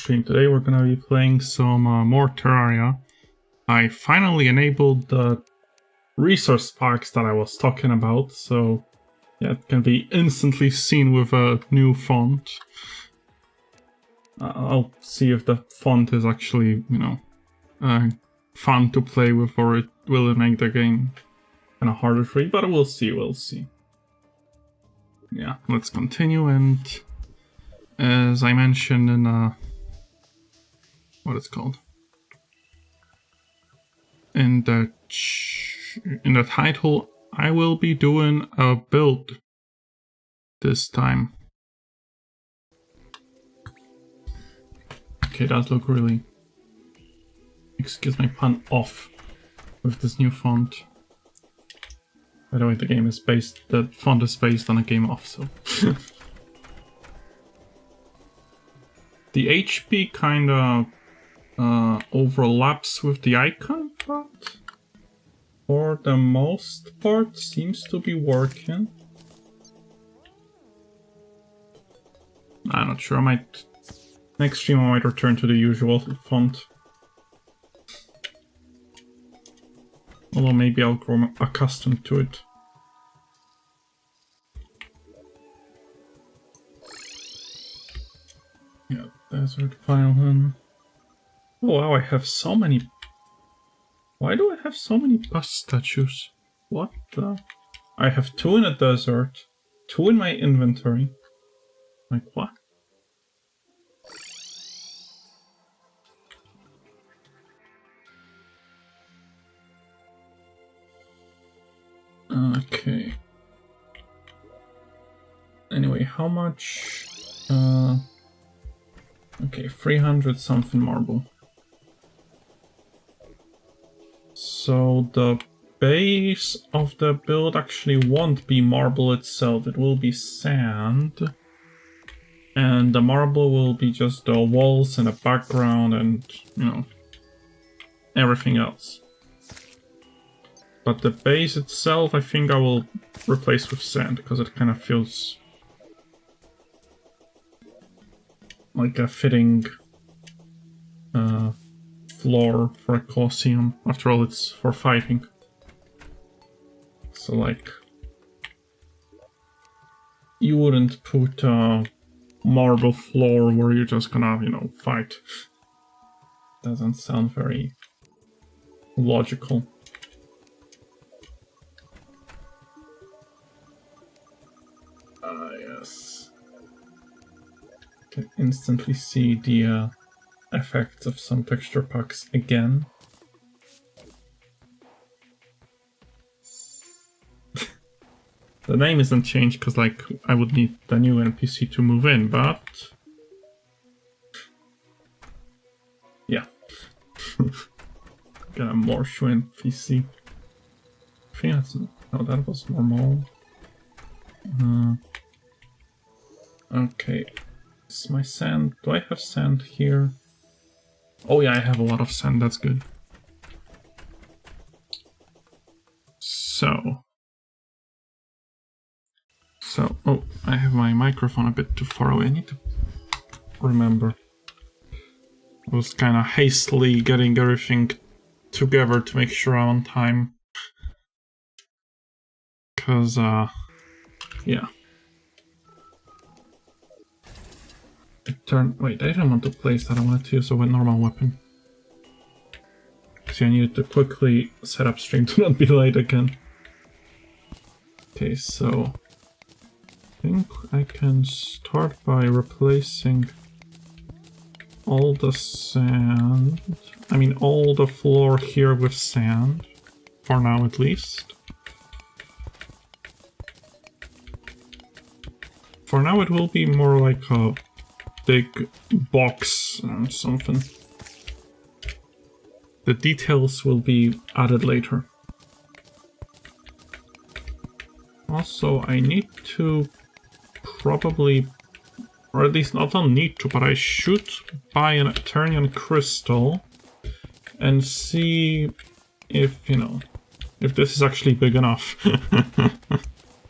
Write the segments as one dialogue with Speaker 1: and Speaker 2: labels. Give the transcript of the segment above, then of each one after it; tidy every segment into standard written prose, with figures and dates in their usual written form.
Speaker 1: stream. Today we're gonna be playing some more Terraria. I finally enabled the resource packs that I was talking about, so yeah, it can be instantly seen with a new font. I'll see if the font is actually, fun to play with, or it will make the game kind of harder for you, but we'll see. Yeah, let's continue, and as I mentioned in what it's called in the title, I will be doing a build this time. Okay, that look really, excuse my pun, off with this new font. By the way, the font is based on a game off, so. The HP kinda overlaps with the icon, but for the most part seems to be working. I'm not sure, next stream I might return to the usual font. Although maybe I'll grow accustomed to it. Yeah, desert violin. Oh wow, I have so many. Why do I have so many bus statues? What the? I have 2 in a desert, 2 in my inventory. Like what? Okay. Anyway, how much? Okay, 300 something marble. So the base of the build actually won't be marble itself, it will be sand. And the marble will be just the walls and the background and, everything else. But the base itself, I think I will replace with sand, because it kind of feels like a fitting floor for a Colosseum. After all, it's for fighting. So, like, you wouldn't put a marble floor where you're just gonna, fight. Doesn't sound very logical. Yes. Can instantly see the effects of some texture packs again. The name isn't changed because, like, I would need the new NPC to move in, but yeah. Got a more shoe NPC. I think that's no, that was normal. Okay, is my sand? Do I have sand here? Oh yeah, I have a lot of sand, that's good. So, oh, I have my microphone a bit too far away. I need to remember. I was kind of hastily getting everything together to make sure I'm on time. Because, yeah. Wait, I didn't want to place that. I wanted to use a normal weapon. Because I needed to quickly set up stream to not be late again. Okay, so I think I can start by replacing all the sand. I mean, all the floor here with sand. For now, at least. For now, it will be more like a big box or something. The details will be added later. Also, I need to probably, or at least not don't need to, but I should buy an Eternian crystal and see if, if this is actually big enough.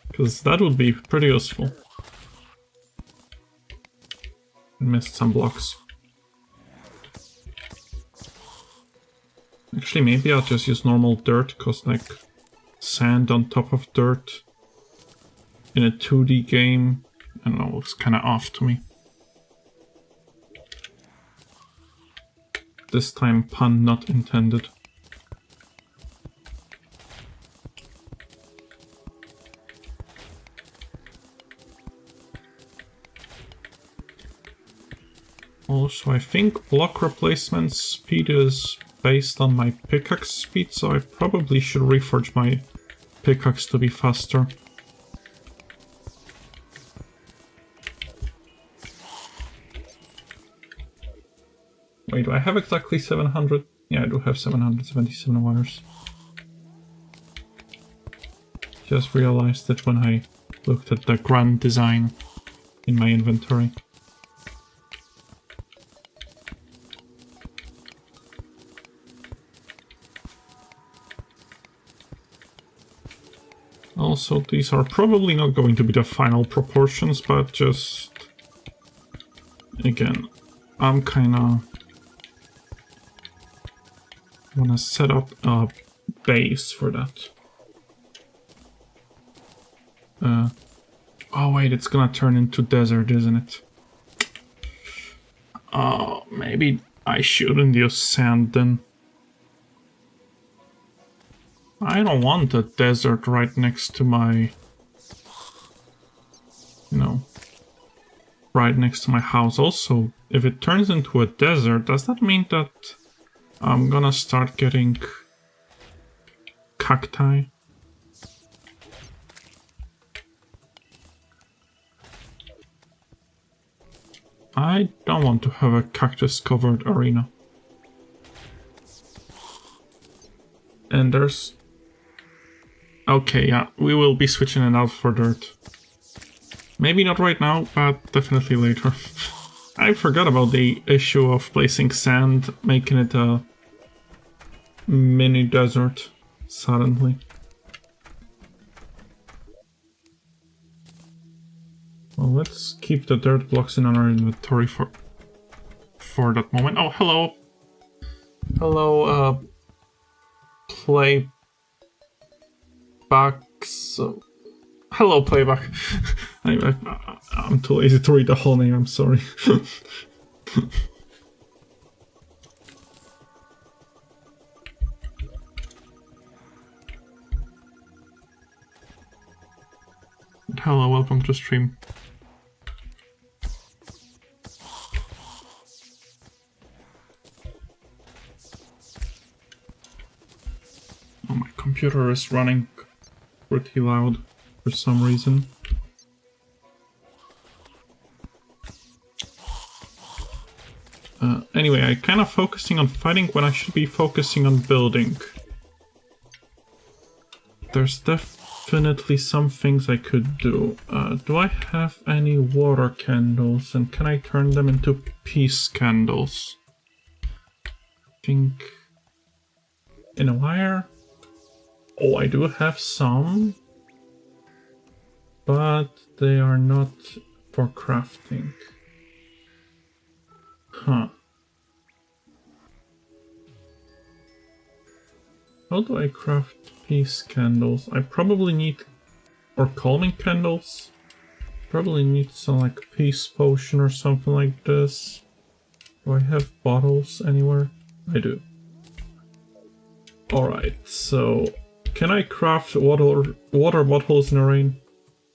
Speaker 1: Because that would be pretty useful. Missed some blocks. Actually, maybe I'll just use normal dirt, because like sand on top of dirt in a 2D game, I don't know, looks kind of off to me. This time, pun not intended. Also, I think block replacement speed is based on my pickaxe speed, so I probably should reforge my pickaxe to be faster. Wait, do I have exactly 700? Yeah, I do have 777 wires. Just realized it when I looked at the grand design in my inventory. Also, these are probably not going to be the final proportions, but just... Again, I'm kinda... wanna set up a base for that. Oh wait, it's gonna turn into desert, isn't it? Oh, maybe I shouldn't use sand then. I don't want a desert right next to my... You know... right next to my house. Also, if it turns into a desert, does that mean that I'm gonna start getting cacti? I don't want to have a cactus-covered arena. And there's... Okay, yeah, we will be switching it out for dirt. Maybe not right now, but definitely later. I forgot about the issue of placing sand, making it a mini desert suddenly. Well, let's keep the dirt blocks in our inventory for that moment. Oh, hello! Hello, playback. So, hello, playback. I'm too lazy to read the whole name, I'm sorry. Hello, welcome to stream. Oh, my computer is running pretty loud for some reason. Anyway, I'm kind of focusing on fighting when I should be focusing on building. There's definitely some things I could do. Do I have any water candles, and can I turn them into peace candles? I think... in a wire? Oh, I do have some, but they are not for crafting. Huh. How do I craft peace candles? I probably need... or calming candles? Probably need some like peace potion or something like this. Do I have bottles anywhere? I do. Alright, so... can I craft water bottles in a rain?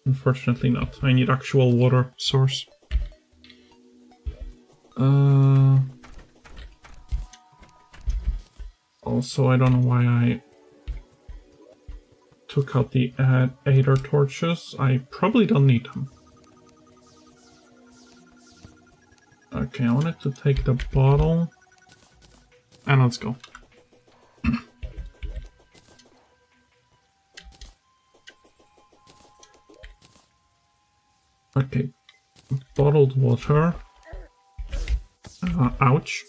Speaker 1: Unfortunately not. I need actual water source. Also, I don't know why I took out the Aether torches. I probably don't need them. Okay, I wanted to take the bottle. And let's go. Okay, bottled water. Ouch.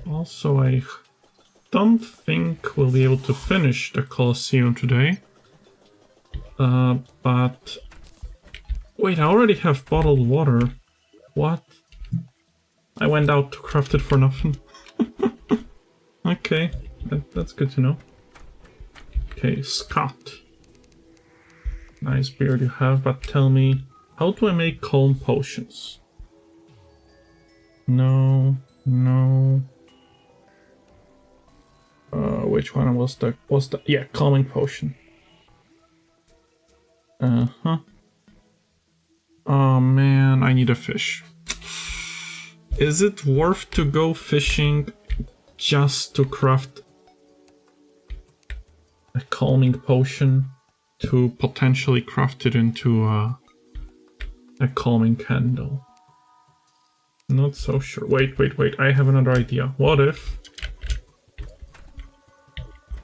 Speaker 1: Also, I don't think we'll be able to finish the Colosseum today. But... Wait, I already have bottled water. What? I went out to craft it for nothing. Okay, that's good to know. Okay, Scott. Nice beard you have, but tell me, how do I make calm potions? No. Which one was the yeah, calming potion. Oh man, I need a fish. Is it worth to go fishing just to craft a calming potion to potentially craft it into a calming candle? Not so sure. Wait, I have another idea. What if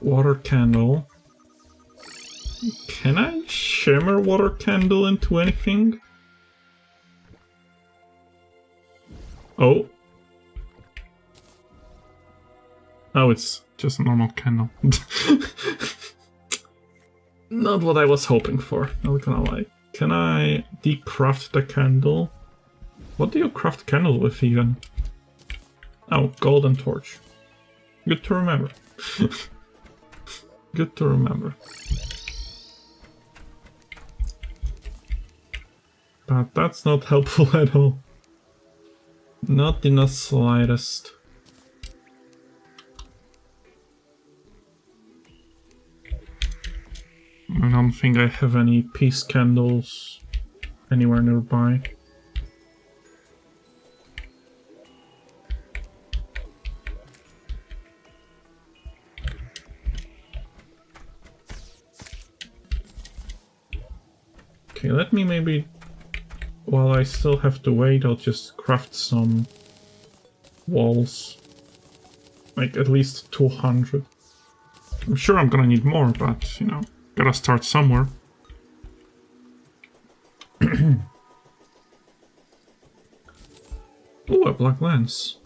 Speaker 1: water candle? Can I shimmer water candle into anything? Oh. Oh, it's just a normal candle. Not what I was hoping for, not gonna lie. Can I decraft the candle? What do you craft candle with even? Oh, golden torch. Good to remember. Good to remember. But that's not helpful at all. Not in the slightest. I don't think I have any peace candles anywhere nearby. Okay, let me maybe, while I still have to wait, I'll just craft some walls. Like at least 200. I'm sure I'm gonna need more, but you know, gotta start somewhere. Oh, a black lens.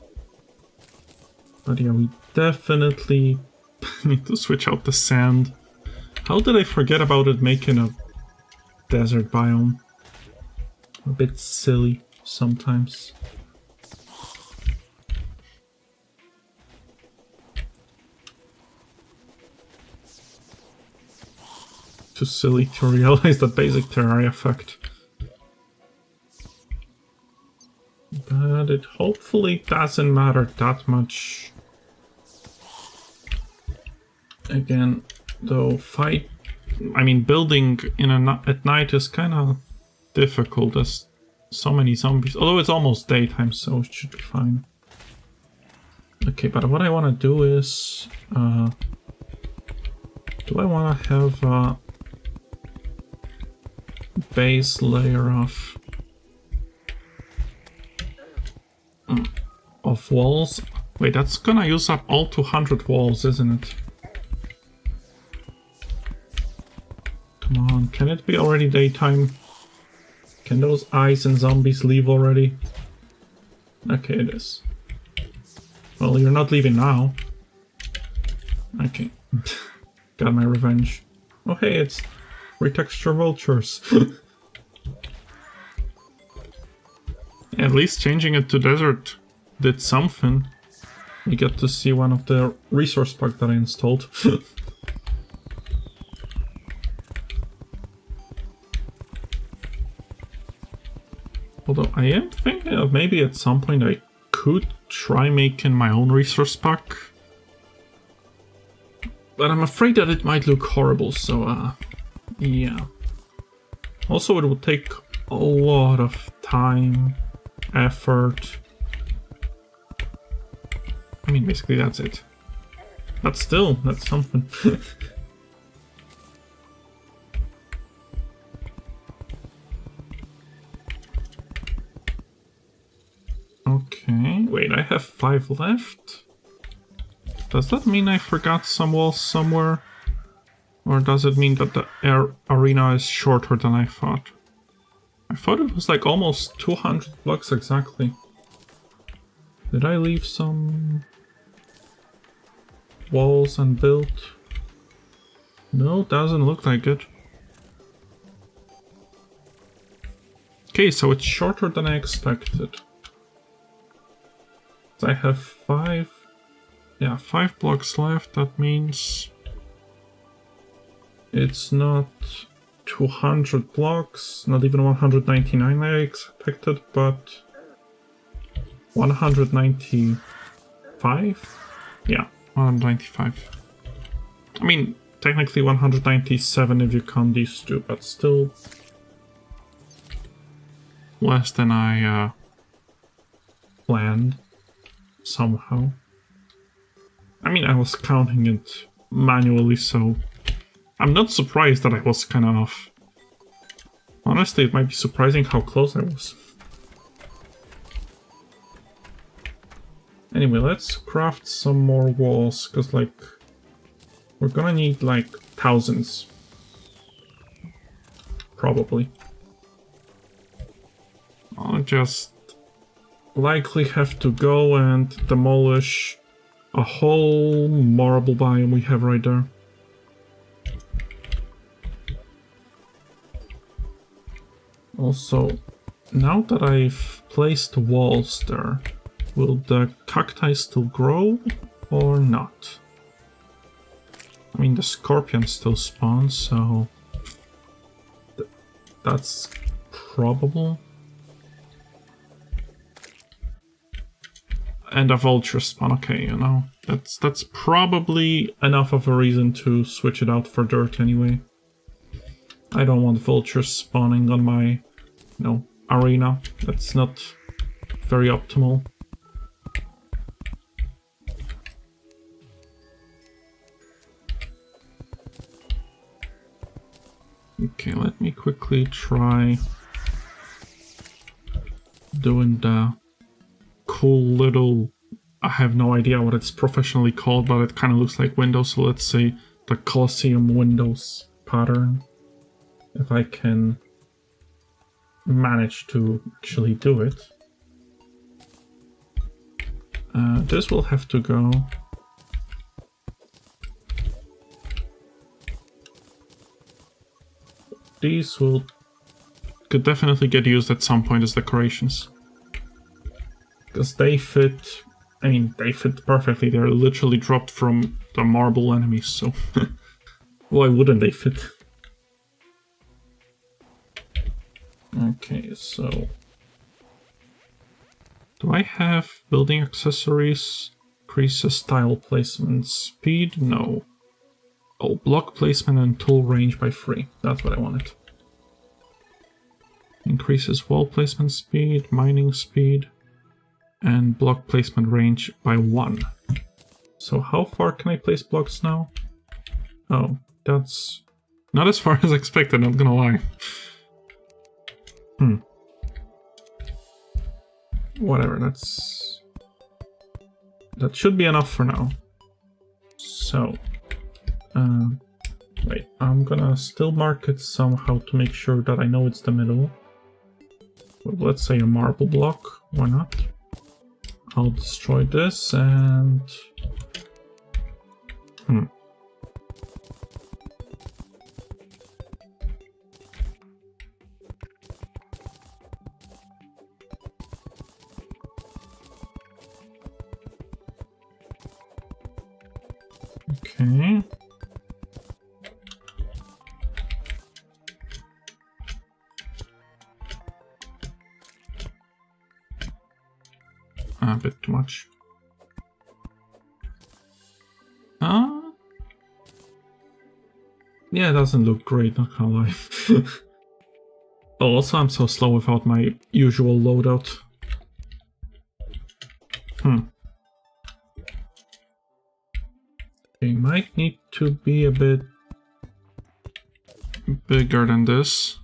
Speaker 1: But yeah, we definitely need to switch out the sand. How did I forget about it making a desert biome? A bit silly sometimes. Too silly to realize the basic Terraria fact. But it hopefully doesn't matter that much. Again, though, building at night is kind of difficult. There's so many zombies. Although it's almost daytime, so it should be fine. Okay, but what I want to do is... do I want to have a base layer of walls? Wait, that's gonna use up all 200 walls, isn't it? Come on, can it be already daytime? Can those eyes and zombies leave already? Okay, it is. Well, you're not leaving now. Okay. Got my revenge. Oh hey, it's retexture vultures. At least changing it to desert did something. We get to see one of the resource packs that I installed. Although I am thinking of maybe at some point I could try making my own resource pack. But I'm afraid that it might look horrible, so yeah. Also, it would take a lot of time, effort. I mean, basically that's it. But still, that's something. Okay, wait, I have 5 left? Does that mean I forgot some walls somewhere? Or does it mean that the arena is shorter than I thought? I thought it was like almost 200 blocks exactly. Did I leave some walls unbuilt? No, doesn't look like it. Okay, so it's shorter than I expected. I have 5 blocks left. That means it's not 200 blocks, not even 199 I expected, but 195? Yeah, 195. I mean, technically 197 if you count these two, but still less than I planned somehow. I mean, I was counting it manually, so I'm not surprised that I was kind of off. Honestly, it might be surprising how close I was. Anyway, let's craft some more walls, because, like, we're gonna need, like, thousands. Probably. I'll just likely have to go and demolish a whole marble biome we have right there. Also, now that I've placed walls there, will the cacti still grow or not? I mean, the scorpion still spawns, so that's probable. And a vulture spawn, okay, you know, that's probably enough of a reason to switch it out for dirt anyway. I don't want vultures spawning on my, you know, arena. That's not very optimal. Okay, let me quickly try doing the cool little, I have no idea what it's professionally called, but it kind of looks like windows, so let's say the Colosseum windows pattern. If I can manage to actually do it. This will have to go. These could definitely get used at some point as decorations. Because they fit, I mean, they fit perfectly. They're literally dropped from the marble enemies, so why wouldn't they fit? Okay, so do I have building accessories? Increases tile placement speed? No. Oh, block placement and tool range by 3. That's what I wanted. Increases wall placement speed, mining speed, and block placement range by 1. So how far can I place blocks now? Oh, that's not as far as expected, not gonna lie. Whatever, that should be enough for now. So, wait, I'm gonna still mark it somehow to make sure that I know it's the middle. Well, let's say a marble block, why not? I'll destroy this and... Okay. A bit too much. Yeah, it doesn't look great, not gonna lie. Oh, also I'm so slow without my usual loadout. Okay, might need to be a bit bigger than this.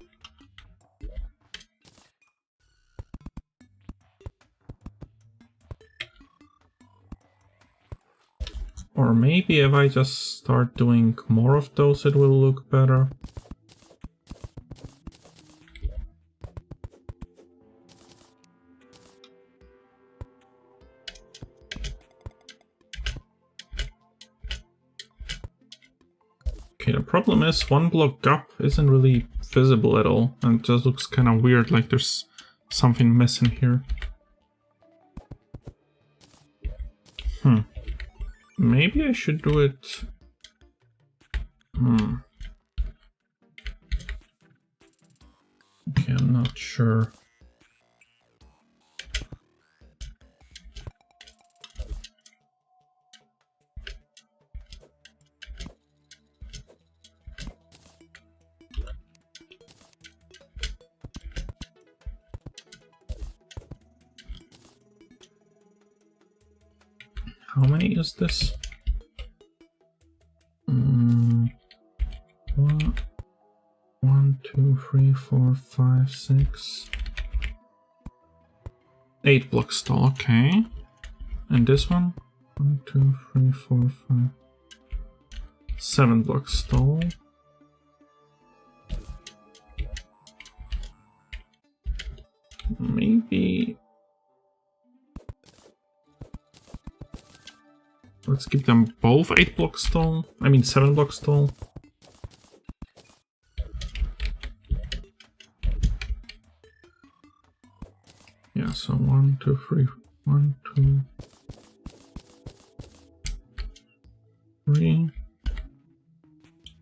Speaker 1: Or maybe if I just start doing more of those, it will look better. Okay, the problem is one block up isn't really visible at all, and it just looks kind of weird, like there's something missing here. Maybe I should do it... Okay, I'm not sure. How many is this? One, two, three, four, five, 6. 8 blocks tall, okay. And this one? 1, 2, 3, 4, 5. 7 blocks tall. Maybe... Let's keep them both 8 blocks tall. I mean 7 blocks tall. Yeah, so 1, 2, 3, 1, 2, 3.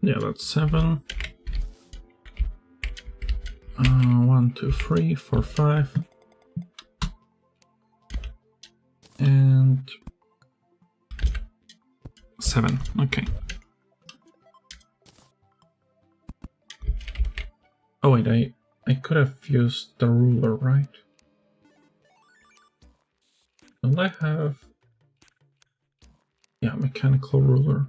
Speaker 1: Yeah, that's 7. 1, 2, 3, 4, 5. And 7. Okay. Oh wait, I could have used the ruler, right? Don't I have... Yeah, mechanical ruler.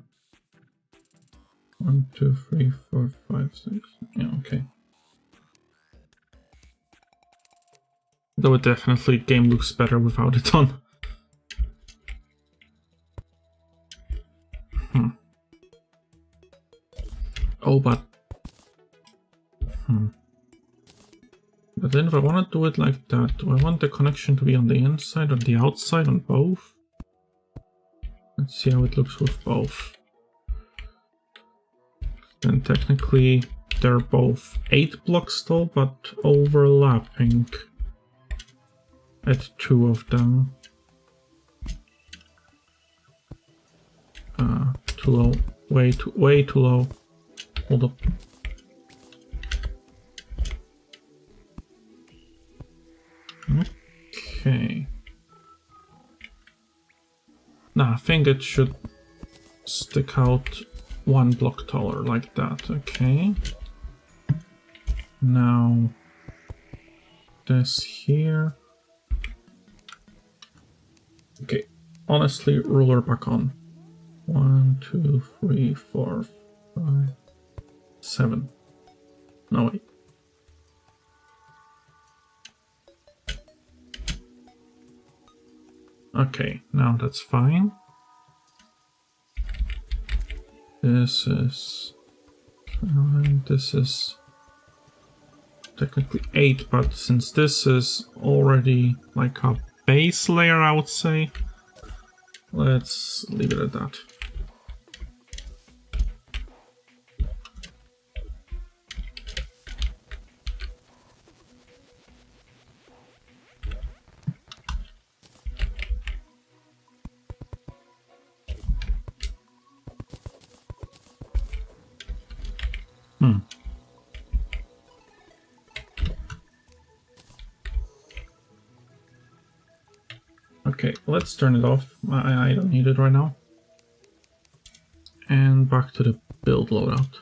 Speaker 1: 1, 2, 3, 4, 5, 6. Yeah, okay. Though it definitely game looks better without it on. Oh, but... But then if I want to do it like that, do I want the connection to be on the inside or the outside, on both? Let's see how it looks with both. Then technically they're both 8 blocks tall, but overlapping at 2 of them. Too low. Way too low. Hold up. Okay. Nah, I think it should stick out 1 block taller like that. Okay. Now this here. Okay. Honestly, ruler back on. 1, 2, 3, 4, 5, 7. No, wait. Okay, now that's fine. This is 9, this is technically 8, but since this is already like a base layer, I would say, let's leave it at that. Okay, let's turn it off. I don't need it right now. And back to the build loadout.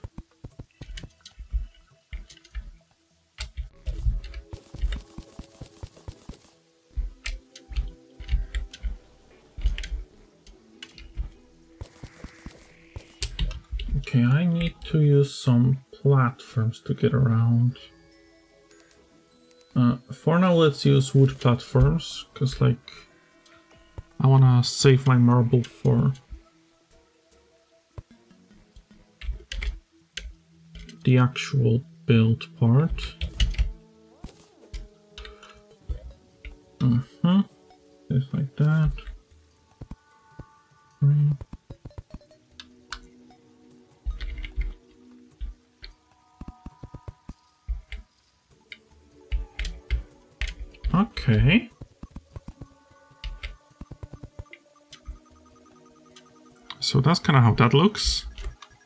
Speaker 1: Okay, I need to use some platforms to get around. For now, let's use wood platforms, because, like, I want to save my marble for the actual build part. Just like that. 3. Okay. So that's kind of how that looks.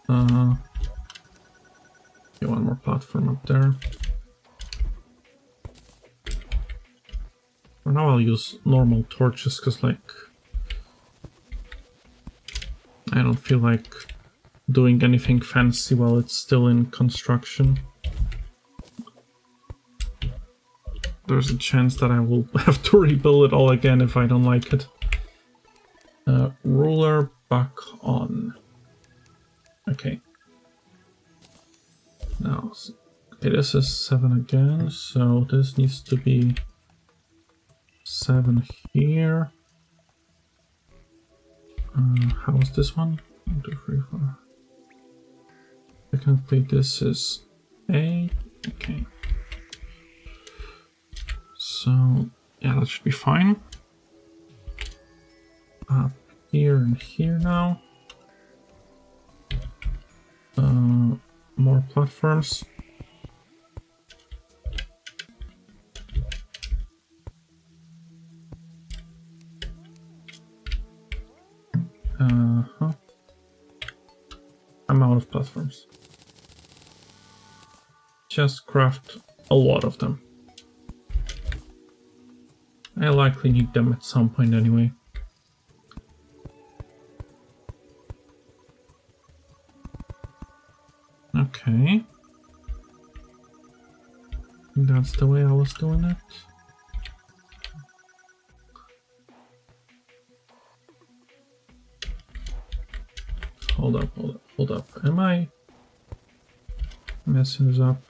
Speaker 1: Okay, one more platform up there. For now I'll use normal torches, because like I don't feel like doing anything fancy while it's still in construction. There's a chance that I will have to rebuild it all again if I don't like it. Ruler back on. Okay. Now, okay, this is 7 again, so this needs to be 7 here. How is this one? 1, 2, 3, 4. Technically, this is 8. Okay. So, yeah, that should be fine. Up here and here now. More platforms. I'm out of platforms. Just craft a lot of them. I likely need them at some point anyway. Okay. That's the way I was doing it. Hold up, hold up, hold up. Am I messing this up?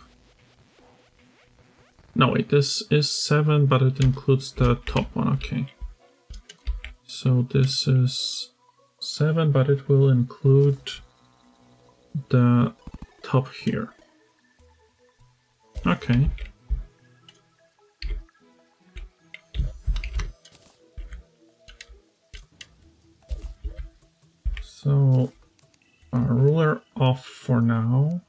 Speaker 1: No, wait, this is 7, but it includes the top one, okay. So this is 7, but it will include the top here. Okay. So, ruler off for now.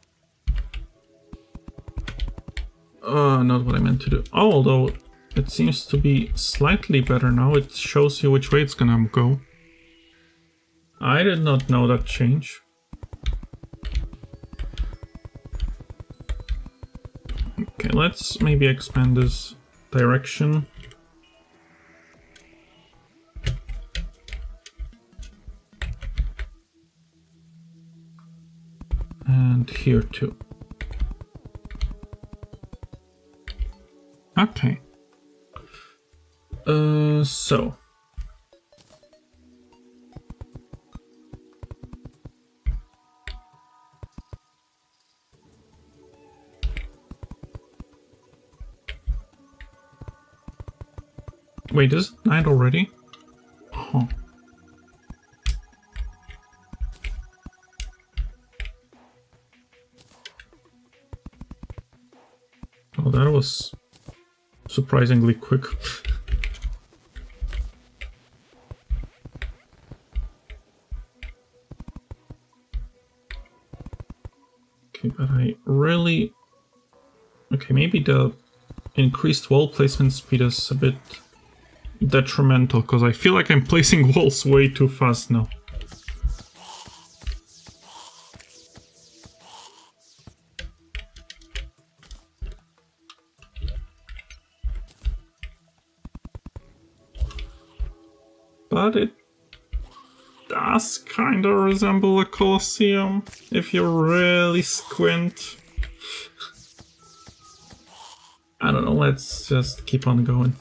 Speaker 1: Not what I meant to do. Oh, although it seems to be slightly better now. It shows you which way it's gonna go. I did not know that change. Okay, let's maybe expand this direction. And here too. Okay. So. Wait, is it night already? Huh. Oh, that was surprisingly quick. Okay, but I really... Okay, maybe the increased wall placement speed is a bit detrimental, because I feel like I'm placing walls way too fast now. But it does kind of resemble a Colosseum, if you really squint. I don't know, let's just keep on going.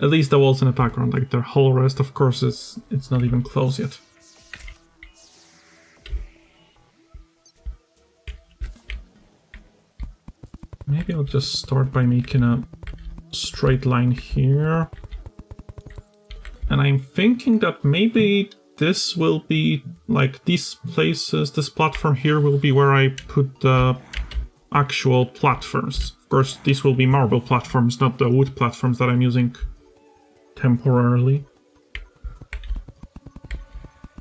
Speaker 1: At least the walls in the background, like the whole rest, of course, it's not even close yet. Maybe I'll just start by making a straight line here. And I'm thinking that maybe this will be, like, these places, this platform here will be where I put the actual platforms. Of course, these will be marble platforms, not the wood platforms that I'm using temporarily.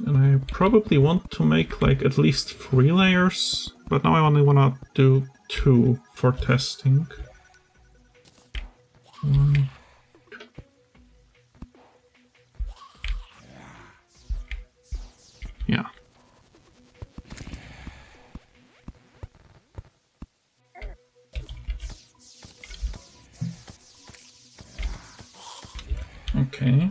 Speaker 1: And I probably want to make, like, at least 3 layers, but now I only want to do 2 for testing. One. Yeah. Okay.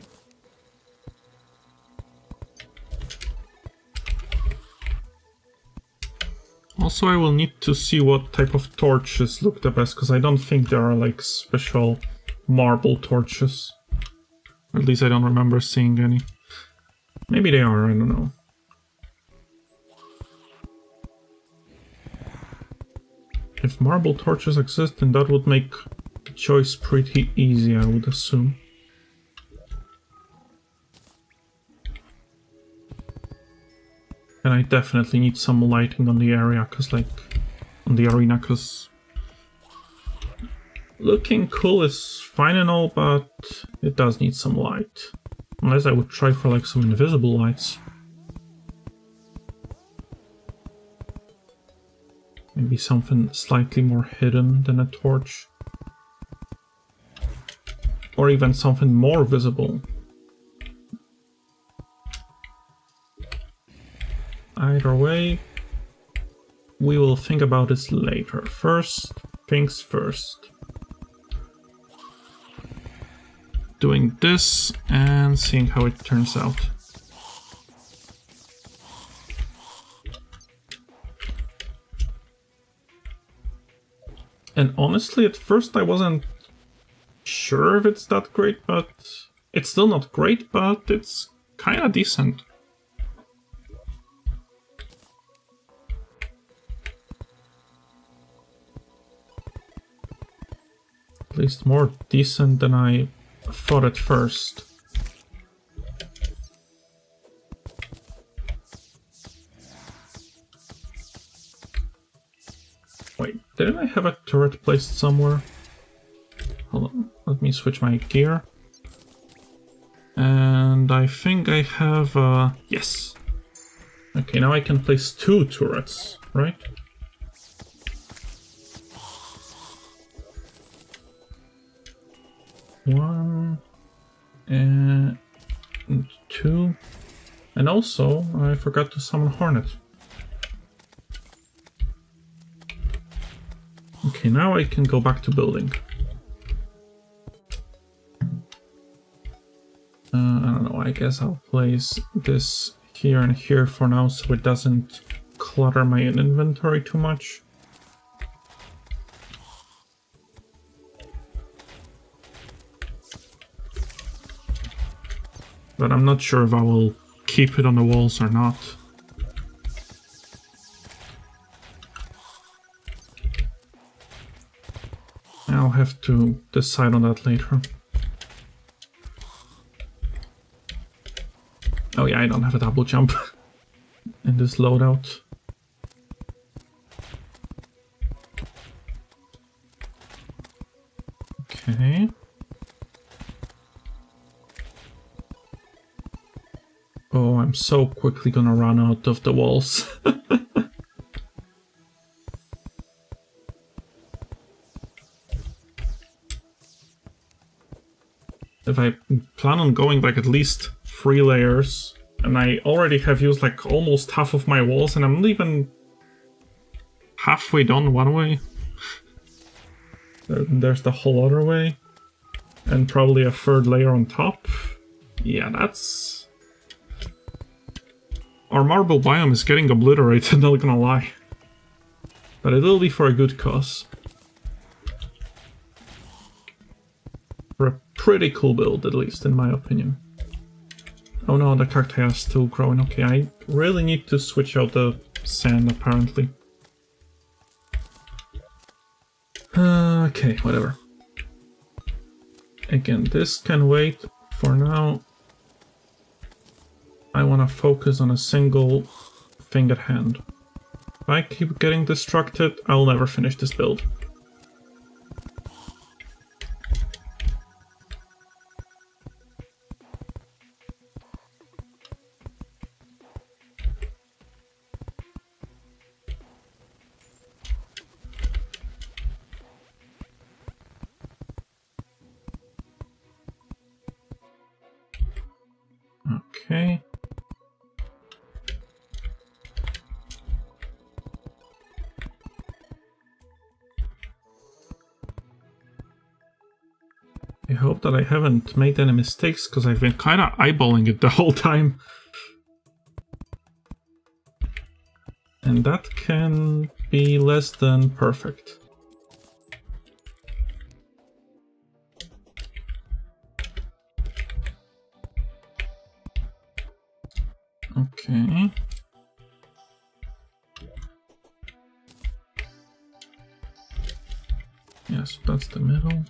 Speaker 1: Also, I will need to see what type of torches look the best, because I don't think there are like special marble torches. Or at least I don't remember seeing any. Maybe they are, I don't know. If marble torches exist, then that would make the choice pretty easy, I would assume. And I definitely need some lighting on the area, on the arena, because looking cool is fine and all, but it does need some light. Unless I would try for like some invisible lights. Maybe something slightly more hidden than a torch. Or even something more visible. Either way, we will think about this later. First things first. Doing this and seeing how it turns out. And honestly, at first I wasn't sure if it's that great, but it's still not great, but it's kind of decent. At least more decent than I thought at first. Wait, didn't I have a turret placed somewhere? Hold on, let me switch my gear. And I think I have, yes. Okay, now I can place 2 turrets, right? One and 2. And also, I forgot to summon Hornet. Okay, now I can go back to building. I don't know, I guess I'll place this here and here for now so it doesn't clutter my inventory too much. But I'm not sure if I will keep it on the walls or not. I'll have to decide on that later. Oh yeah, I don't have a double jump in this loadout. Okay. Oh, I'm so quickly gonna run out of the walls. If I plan on going like at least 3 layers, and I already have used like almost half of my walls, and I'm not even halfway done one way. There's the whole other way, and probably a 3rd layer on top. Yeah, that's... Our marble biome is getting obliterated, not gonna lie. But it'll be for a good cause. For a pretty cool build, at least, in my opinion. Oh no, the cacti is still growing. Okay, I really need to switch out the sand, apparently. Okay, whatever. Again, this can wait for now. I want to focus on a single thing at hand. If I keep getting distracted, I'll never finish this build. Okay. I hope that I haven't made any mistakes, because I've been kind of eyeballing it the whole time. And that can be less than perfect. Okay. Yes, that's the middle.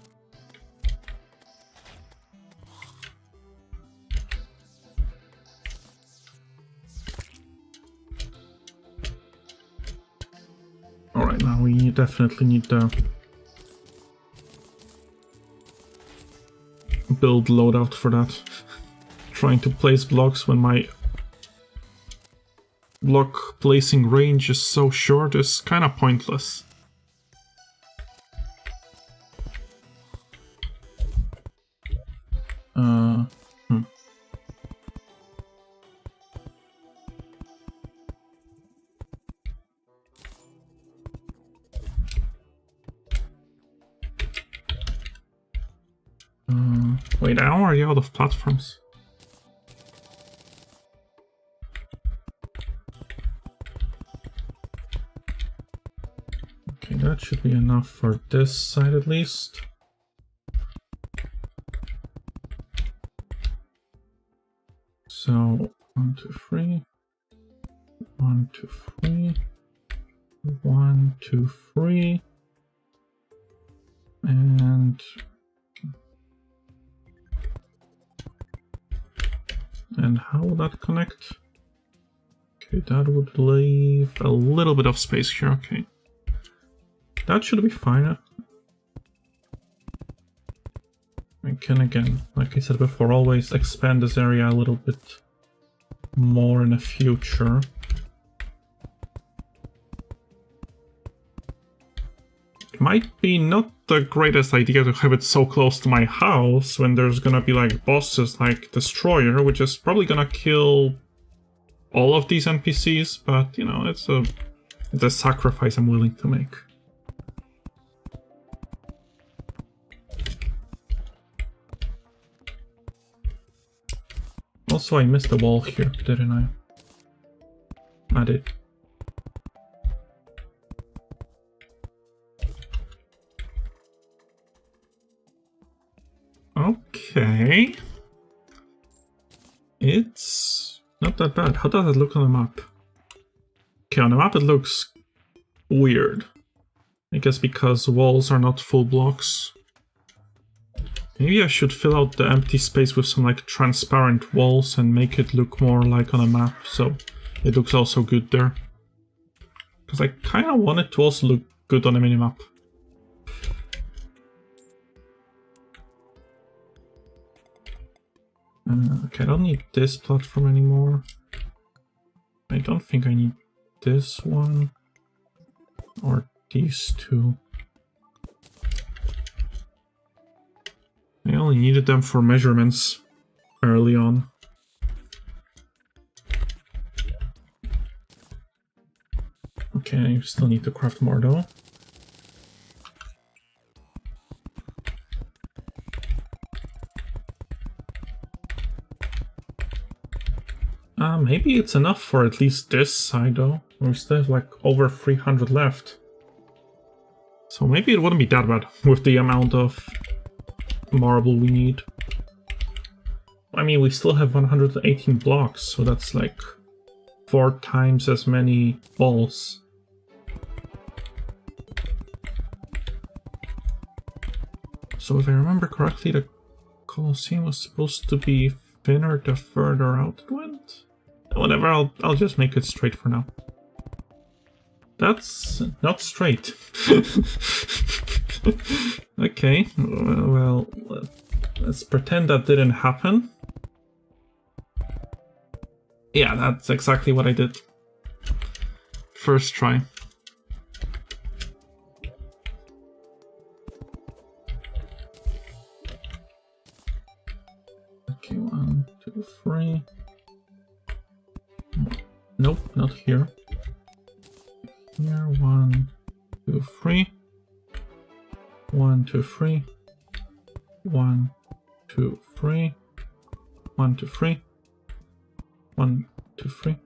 Speaker 1: Alright, now we definitely need the build loadout for that. Trying to place blocks when my block placing range is so short is kind of pointless. Wait, I'm already out of platforms. Okay, that should be enough for this side at least. So 1, 2, 3, 1, 2, 3, 1, 2, 3, and how will that connect? Okay, that would leave a little bit of space here. Okay, that should be fine. I can, again, like I said before, always expand this area a little bit more in the future. It might be not the greatest idea to have it so close to my house when there's gonna be like bosses like Destroyer, which is probably gonna kill all of these NPCs, but you know, it's a sacrifice I'm willing to make. Also, I missed a wall here, didn't I? I did. Okay. It's not that bad. How does it look on the map? Okay, on the map it looks weird. I guess because walls are not full blocks. Maybe I should fill out the empty space with some like transparent walls and make it look more like on a map, so it looks also good there. Because I kind of want it to also look good on a minimap. Okay, I don't need this platform anymore. I don't think I need this one. Or these two. I only needed them for measurements early on. Okay, I still need to craft more though. Maybe it's enough for at least this side though. We still have like over 300 left. So maybe it wouldn't be that bad with the amount of marble we need. I mean, we still have 118 blocks, so that's like 4 times as many walls. So if I remember correctly, the Colosseum was supposed to be thinner the further out it went. Whatever, I'll just make it straight for now. That's not straight. Okay, well, let's pretend that didn't happen. Yeah, that's exactly what I did. First try. Okay, 1, 2, 3. Nope, not here. Here, 1, 2, 3. 1, 2, 3. 1, 2, 3. 1, 2, 3. 1, 2, 3.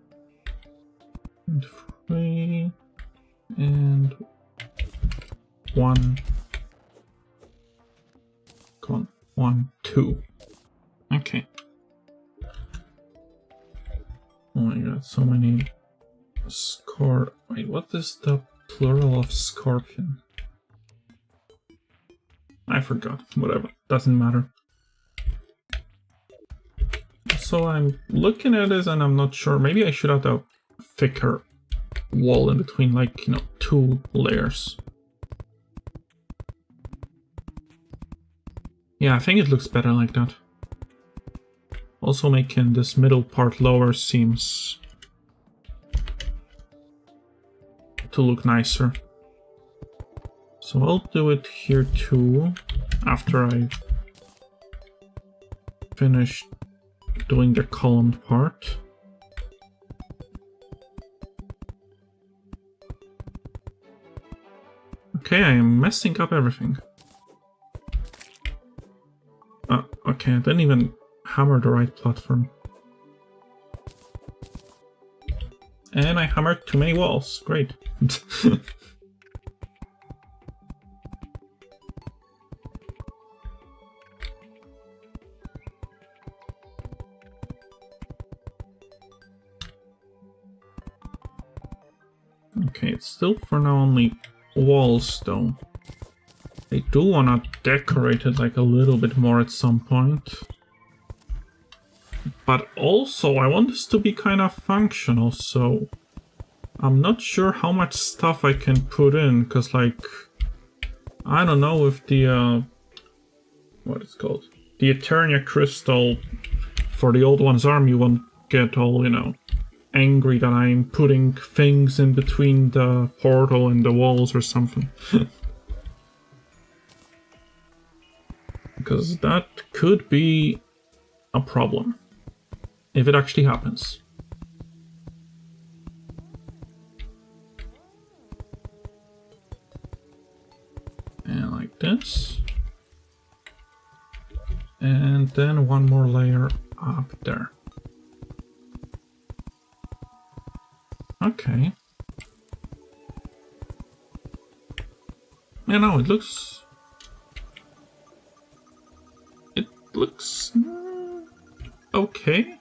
Speaker 1: And 3. And 1. Come on. 1, 2. Okay. Oh my god, so many Wait, what is the plural of scorpion? I forgot. Whatever. Doesn't matter. So I'm looking at this and I'm not sure. Maybe I should have a thicker wall in between, like, you know, 2 layers. Yeah, I think it looks better like that. Also making this middle part lower seems to look nicer. So I'll do it here too, after I finish doing the columned part. Okay, I am messing up everything. Okay, I didn't even hammer the right platform. And I hammered too many walls. Great. Okay, it's still for now only walls though. I do want to decorate it like a little bit more at some point. But also I want this to be kind of functional, so I'm not sure how much stuff I can put in, because like, I don't know if the, what it's called? The Terraria crystal for the Old One's army won't get all, you know, angry that I'm putting things in between the portal and the walls or something. Because that could be a problem if it actually happens. And like this. And then one more layer up there. Okay. Yeah, no, it looks okay.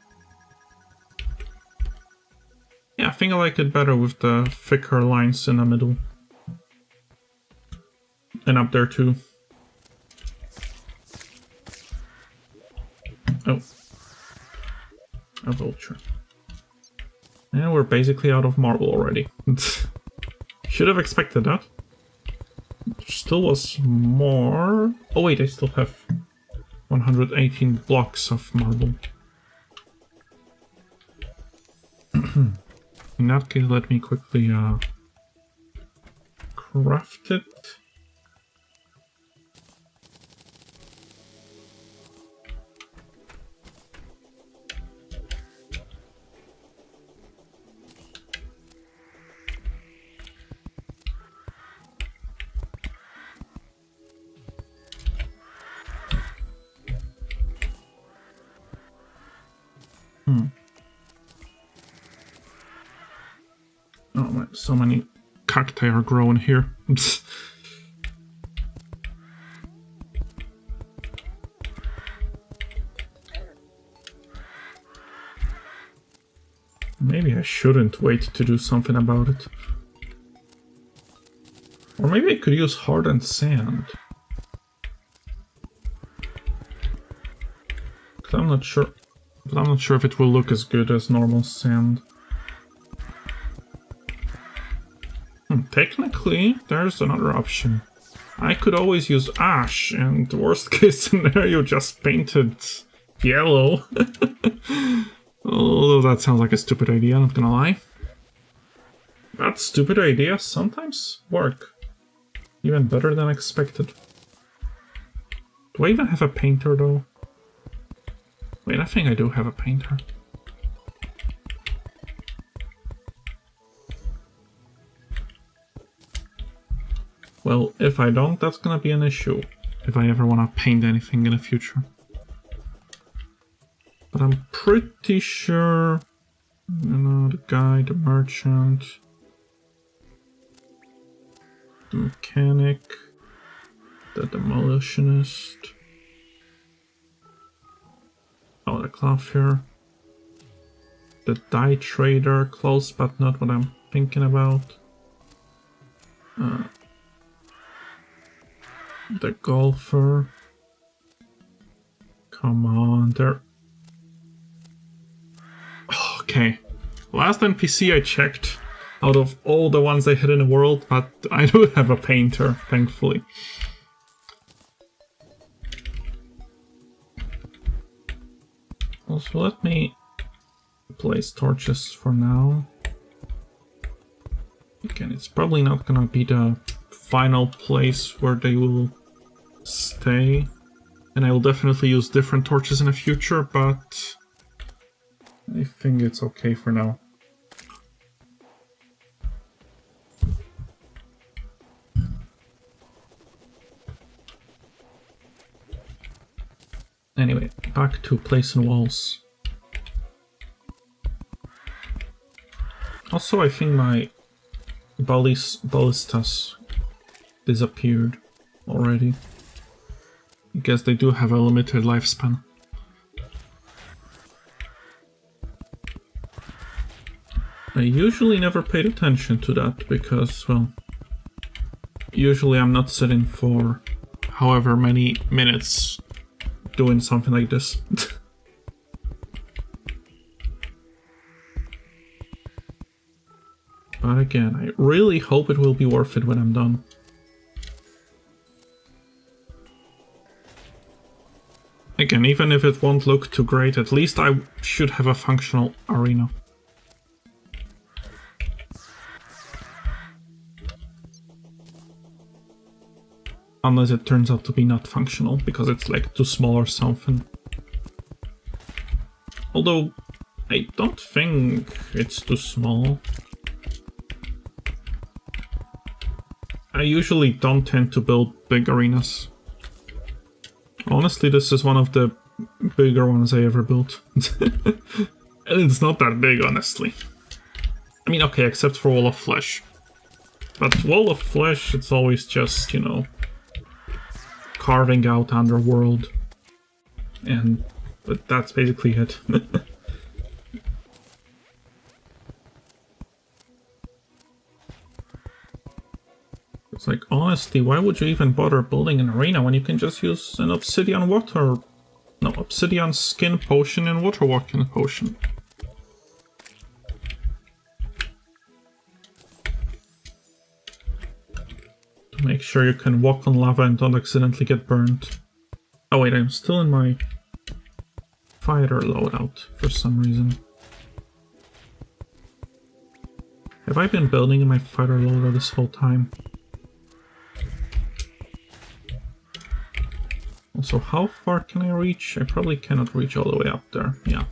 Speaker 1: Yeah, I think I like it better with the thicker lines in the middle. And up there too. Oh. A vulture. And we're basically out of marble already. Should have expected that. Still was more... Oh wait, I still have 118 blocks of marble. In that case, let me quickly craft it. Oh man, so many cacti are growing here. Maybe I shouldn't wait to do something about it. Or maybe I could use hardened sand. But I'm not sure if it will look as good as normal sand. Technically, there's another option. I could always use ash, and worst case scenario, just paint it yellow. Although that sounds like a stupid idea, not gonna lie. But stupid ideas sometimes work. Even better than expected. Do I even have a painter though? Wait, I think I do have a painter. Well, if I don't, that's gonna be an issue. If I ever wanna paint anything in the future. But I'm pretty sure... You know, the guy, the merchant... The mechanic... The demolitionist... Oh, the clothier... The dye trader, close but not what I'm thinking about. The golfer. Come on, there. Okay. Last NPC I checked, out of all the ones I had in the world, but I do have a painter, thankfully. Also, let me place torches for now. Again, it's probably not gonna be the final place where they will stay, and I will definitely use different torches in the future, but I think it's okay for now. Anyway, back to placing walls. Also, I think my ballistas disappeared already. I guess they do have a limited lifespan. I usually never paid attention to that because, well, usually I'm not sitting for however many minutes doing something like this. But again, I really hope it will be worth it when I'm done. Again, even if it won't look too great, at least I should have a functional arena. Unless it turns out to be not functional, because it's like too small or something. Although, I don't think it's too small. I usually don't tend to build big arenas. Honestly, this is one of the bigger ones I ever built. And it's not that big, honestly. I mean, okay, except for Wall of Flesh. But Wall of Flesh, it's always just, you know, carving out Underworld. But that's basically it. It's like, honestly, why would you even bother building an arena when you can just use an obsidian obsidian skin potion and water walking potion? To make sure you can walk on lava and don't accidentally get burned. Oh wait, I'm still in my fighter loadout for some reason. Have I been building in my fighter loadout this whole time? Also, how far can I reach? I probably cannot reach all the way up there, yeah.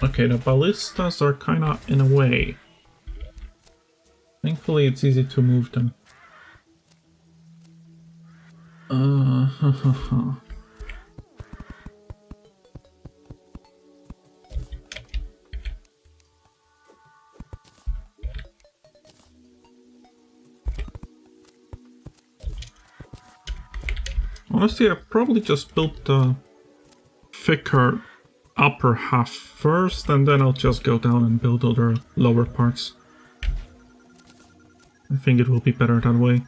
Speaker 1: Okay, the ballistas are kinda in a way. Thankfully, it's easy to move them. Honestly, I probably just built the thicker upper half first, and then I'll just go down and build other lower parts. I think it will be better that way.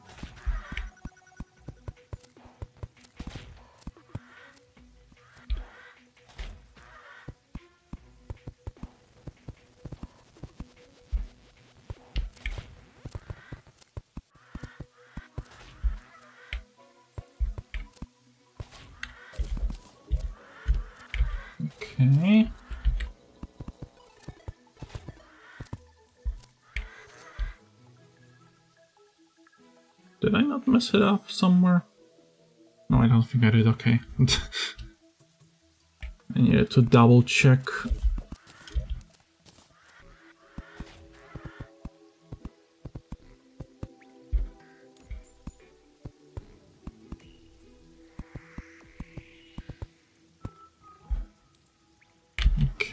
Speaker 1: Okay. Did I not mess it up somewhere? No, I don't think I did. Okay. I needed to double check.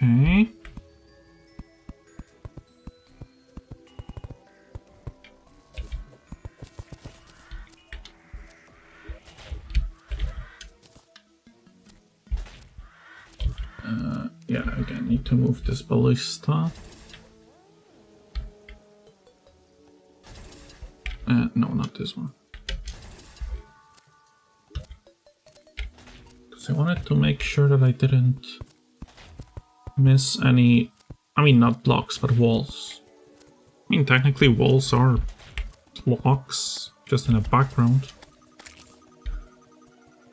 Speaker 1: Okay. Yeah, again, need to move this ballista. No, not this one. Because I wanted to make sure that I didn't miss any... I mean, not blocks, but walls. I mean, technically walls are blocks, just in a background.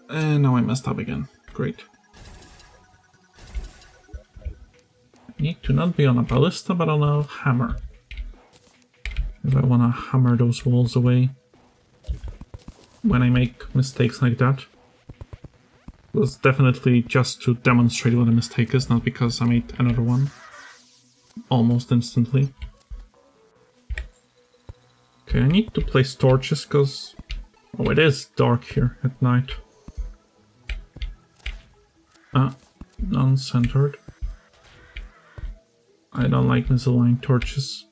Speaker 1: And now I messed up again. Great. Need to not be on a ballista, but on a hammer. If I want to hammer those walls away when I make mistakes like that. It was definitely just to demonstrate what a mistake is, not because I made another one almost instantly. Okay, I need to place torches because... oh, it is dark here at night. Non-centered. I don't like misaligned torches.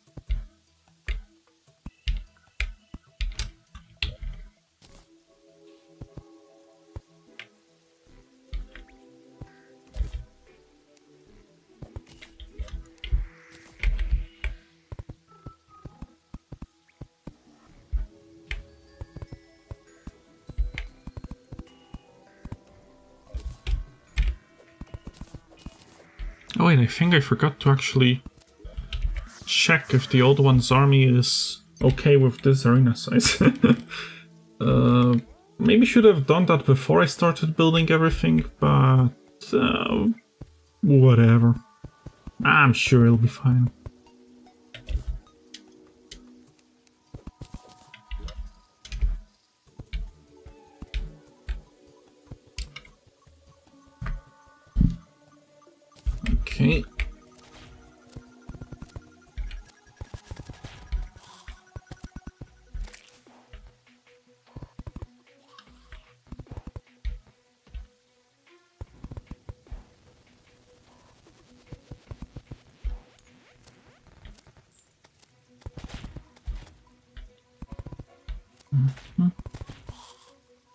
Speaker 1: Oh wait, I think I forgot to actually check if the old one's army is okay with this arena size. Maybe should have done that before I started building everything, but whatever. I'm sure it'll be fine. Okay.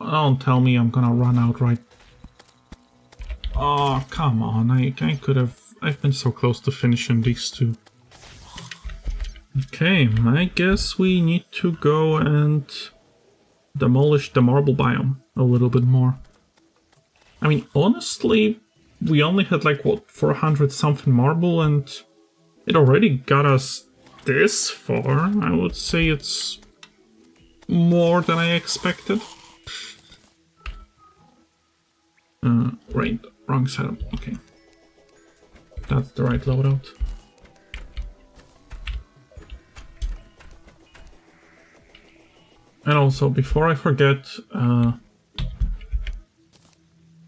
Speaker 1: Don't tell me I'm gonna run out right. Oh, come on. I could have... I've been so close to finishing these two. Okay, I guess we need to go and demolish the marble biome a little bit more. I mean, honestly, we only had like, what, 400 something marble, and it already got us this far. I would say it's more than I expected. Right, wrong setup. Okay. That's the right loadout. And also, before I forget, I'll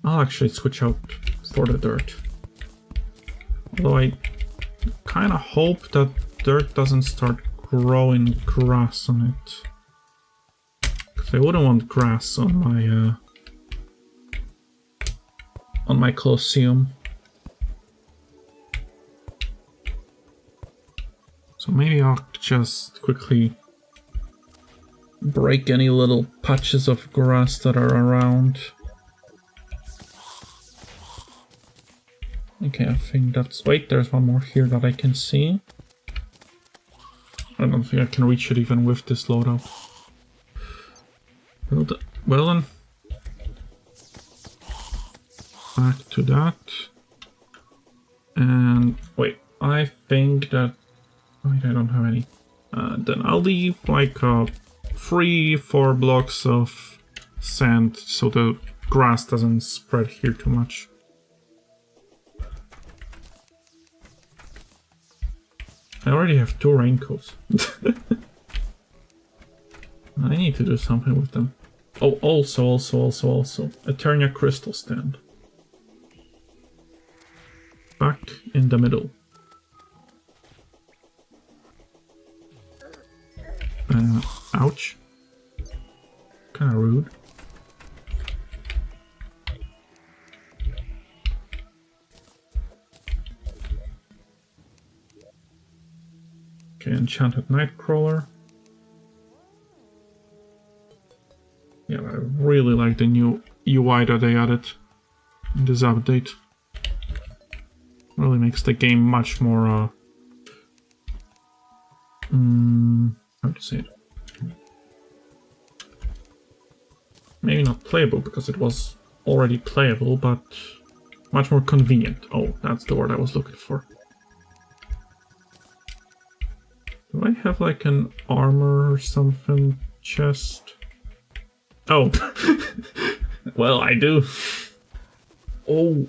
Speaker 1: actually switch out for the dirt. Although I kind of hope that dirt doesn't start growing grass on it. Because I wouldn't want grass on my Colosseum. So maybe I'll just quickly break any little patches of grass that are around. Okay, I think that's... wait, there's one more here that I can see. I don't think I can reach it even with this loadout. Well then. Back to that. And wait, I think that... wait, I don't have any. Then I'll leave like 3-4 blocks of sand so the grass doesn't spread here too much. I already have 2 raincoats. I need to do something with them. Oh, also, a Terraria crystal stand. Back in the middle. Ouch. Kinda rude. Okay, Enchanted Nightcrawler. Yeah, I really like the new UI that they added in this update. Really makes the game much more, how to say it? Maybe not playable, because it was already playable, but much more convenient. Oh, that's the word I was looking for. Do I have like an armor or something chest? Oh, well, I do. Oh,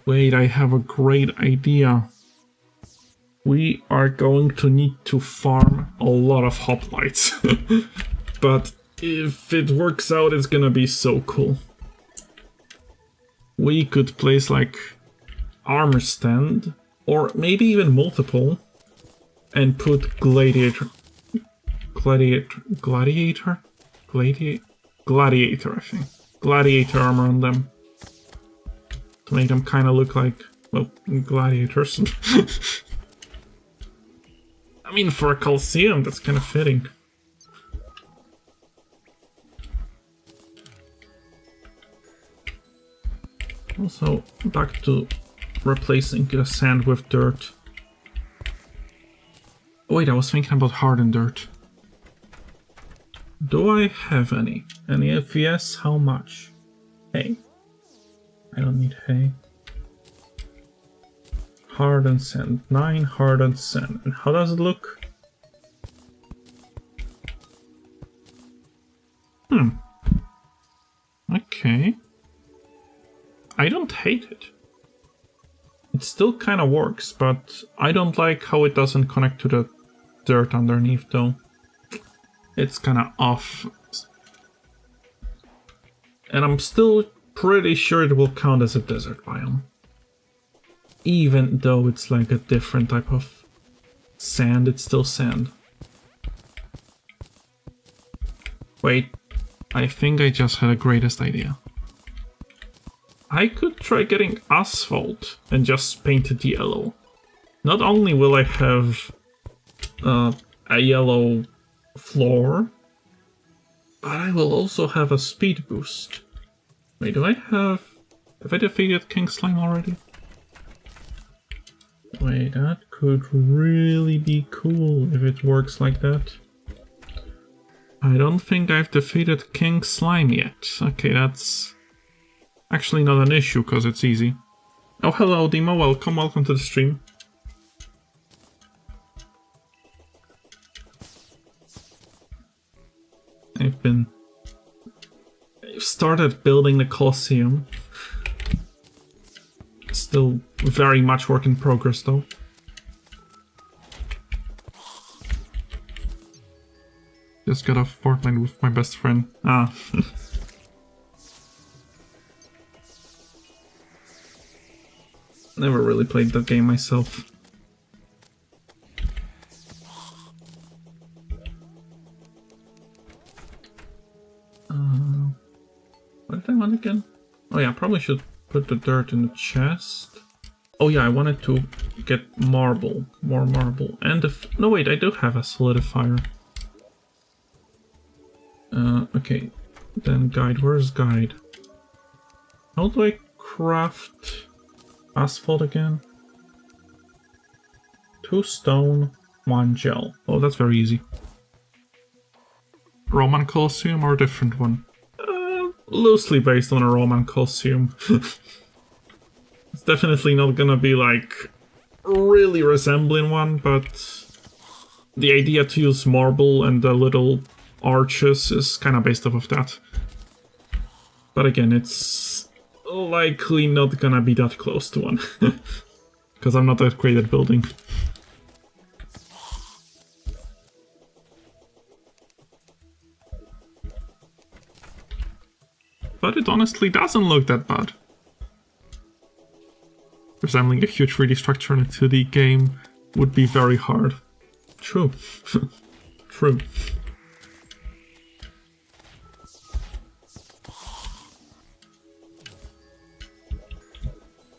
Speaker 1: wait, I have a great idea. We are going to need to farm a lot of hoplites. But if it works out, it's gonna be so cool. We could place like armor stand, or maybe even multiple, and put gladiator, I think. Gladiator armor on them. To make them kind of look like, well, gladiators. I mean, for a Colosseum, that's kind of fitting. Also, back to replacing the sand with dirt. Oh, wait, I was thinking about hardened dirt. Do I have any? And if yes, how much? Hay. I don't need hay. Hardened sand. 9 hardened sand. And how does it look? Okay. I don't hate it. It still kind of works, but I don't like how it doesn't connect to the dirt underneath, though. It's kind of off. And I'm still pretty sure it will count as a desert biome. Even though it's like a different type of sand, it's still sand. Wait, I think I just had a greatest idea. I could try getting asphalt and just paint it yellow. Not only will I have a yellow floor, but I will also have a speed boost. Wait, have I defeated King Slime already? Wait, that could really be cool if it works like that. I don't think I've defeated King Slime yet. Okay, that's actually not an issue, because it's easy. Oh, hello, Demo. Welcome to the stream. I've started building the Colosseum. Still very much work in progress, though. Just got off Fortnite with my best friend. Ah. Never really played that game myself. What did I want again? Oh yeah, I probably should put the dirt in the chest. Oh yeah, I wanted to get marble. More marble. And no wait, I do have a solidifier. Okay. Then guide. Where's guide? How do I craft asphalt again? 2 stone, 1 gel. Oh, that's very easy. Roman Colosseum or a different one? Loosely based on a Roman Colosseum. It's definitely not gonna be like really resembling one, but the idea to use marble and the little arches is kind of based off of that. But again, it's likely not gonna be that close to one. Because I'm not that great at building. But it honestly doesn't look that bad. Resembling a huge 3D structure in a 2D game would be very hard. True. True.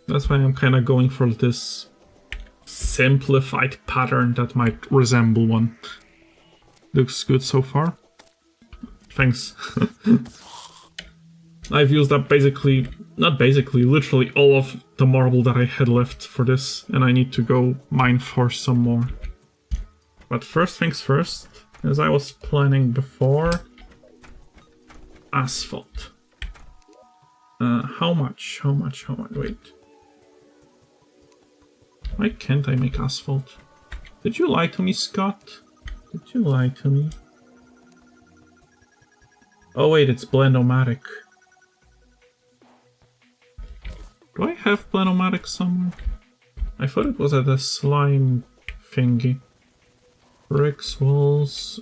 Speaker 1: That's why I'm kind of going for this simplified pattern that might resemble one. Looks good so far. Thanks. I've used up basically, not basically, literally all of the marble that I had left for this, and I need to go mine for some more. But first things first, as I was planning before, asphalt. How much? Wait. Why can't I make asphalt? Did you lie to me, Scott? Did you lie to me? Oh wait, it's Blend-O-Matic. Do I have Blend-O-Matic somewhere? I thought it was at the slime thingy. Bricks, walls,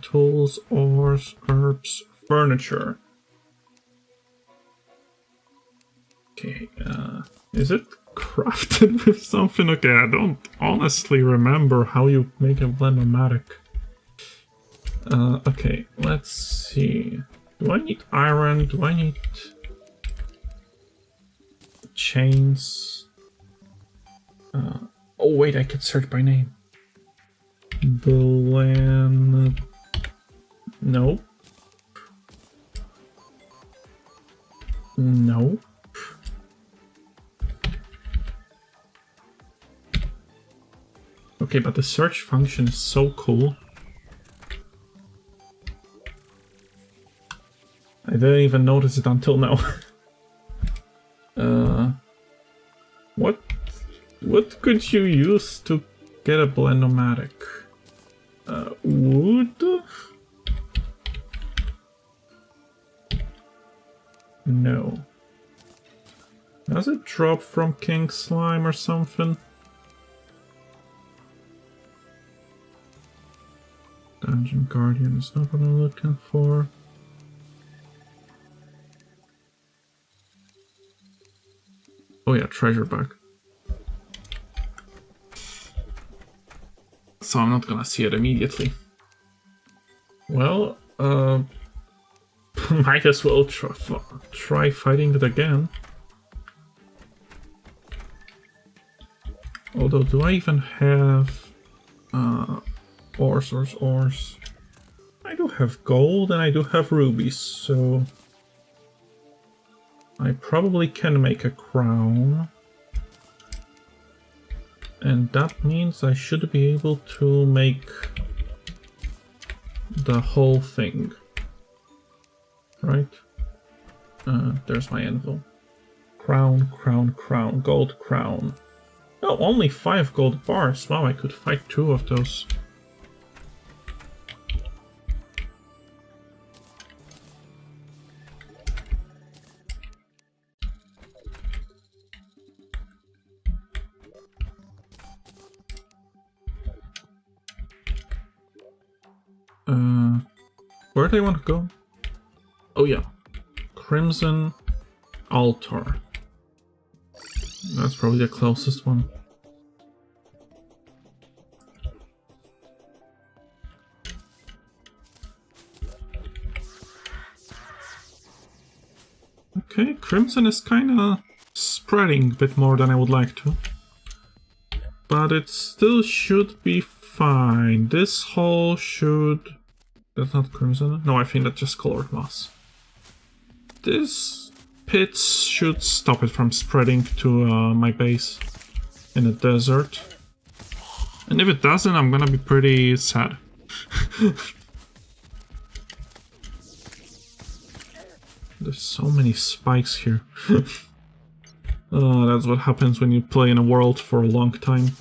Speaker 1: tools, ores, herbs, furniture. Okay, is it crafted with something? Okay, I don't honestly remember how you make a Blend-O-Matic. Okay, let's see. Do I need iron? Do I need chains? Oh wait, I could search by name. Blend... Nope. Nope. Okay, but the search function is so cool. I didn't even notice it until now. What could you use to get a Blend-O-Matic? Wood? No. Does it drop from King Slime or something? Dungeon Guardian is not what I'm looking for. Oh yeah, treasure bag. So I'm not gonna see it immediately. Well, might as well try fighting it again. Although, do I even have ores? I do have gold and I do have rubies, so I probably can make a crown. And that means I should be able to make the whole thing. Right? There's my anvil. Crown, gold crown. Oh, only 5 gold bars. Wow, I could fight 2 of those. Where do I want to go? Oh yeah, Crimson Altar. That's probably the closest one. Okay, Crimson is kinda spreading a bit more than I would like to. But it still should be fine. This hole should... That's not Crimson? No, I think that's just colored moss. This pits should stop it from spreading to my base in the desert. And if it doesn't, I'm gonna be pretty sad. There's so many spikes here. That's what happens when you play in a world for a long time.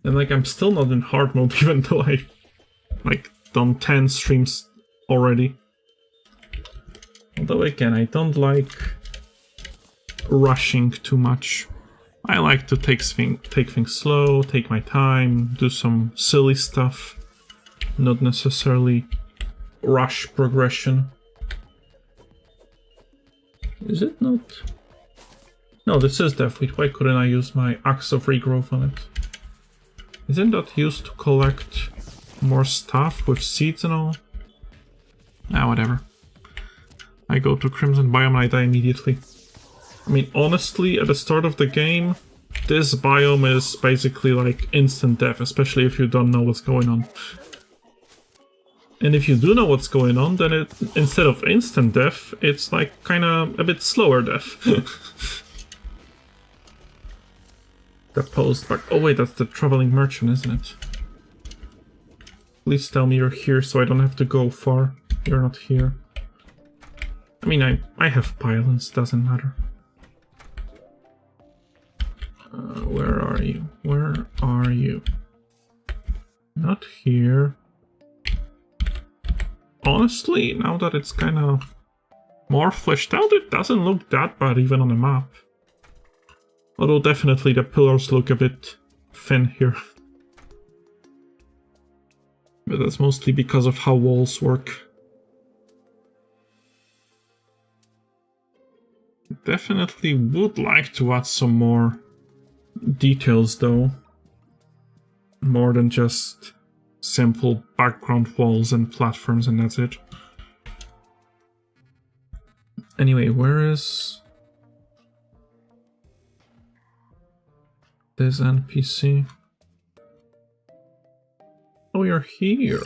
Speaker 1: And like, I'm still not in hard mode even though I like done 10 streams already. Although again, I don't like rushing too much. I like to take things slow, take my time, do some silly stuff, not necessarily rush progression. Is it not? No, this is Deathweed. Why couldn't I use my Axe of Regrowth on it? Isn't that used to collect more stuff with seeds and all? Ah, whatever. I go to Crimson Biome and I die immediately. I mean, honestly, at the start of the game, this biome is basically like instant death, especially if you don't know what's going on. And if you do know what's going on, then it, instead of instant death, it's like kinda a bit slower death. The post back. Oh wait, that's the traveling merchant, isn't it? Please tell me you're here so I don't have to go far. You're not here. I mean, I have pylons, doesn't matter. Where are you? Where are you? Not here. Honestly, now that it's kind of more fleshed out, it doesn't look that bad even on the map. Although definitely the pillars look a bit thin here. But that's mostly because of how walls work. Definitely would like to add some more details though. More than just simple background walls and platforms and that's it. Anyway, where is this NPC? Oh, you're here.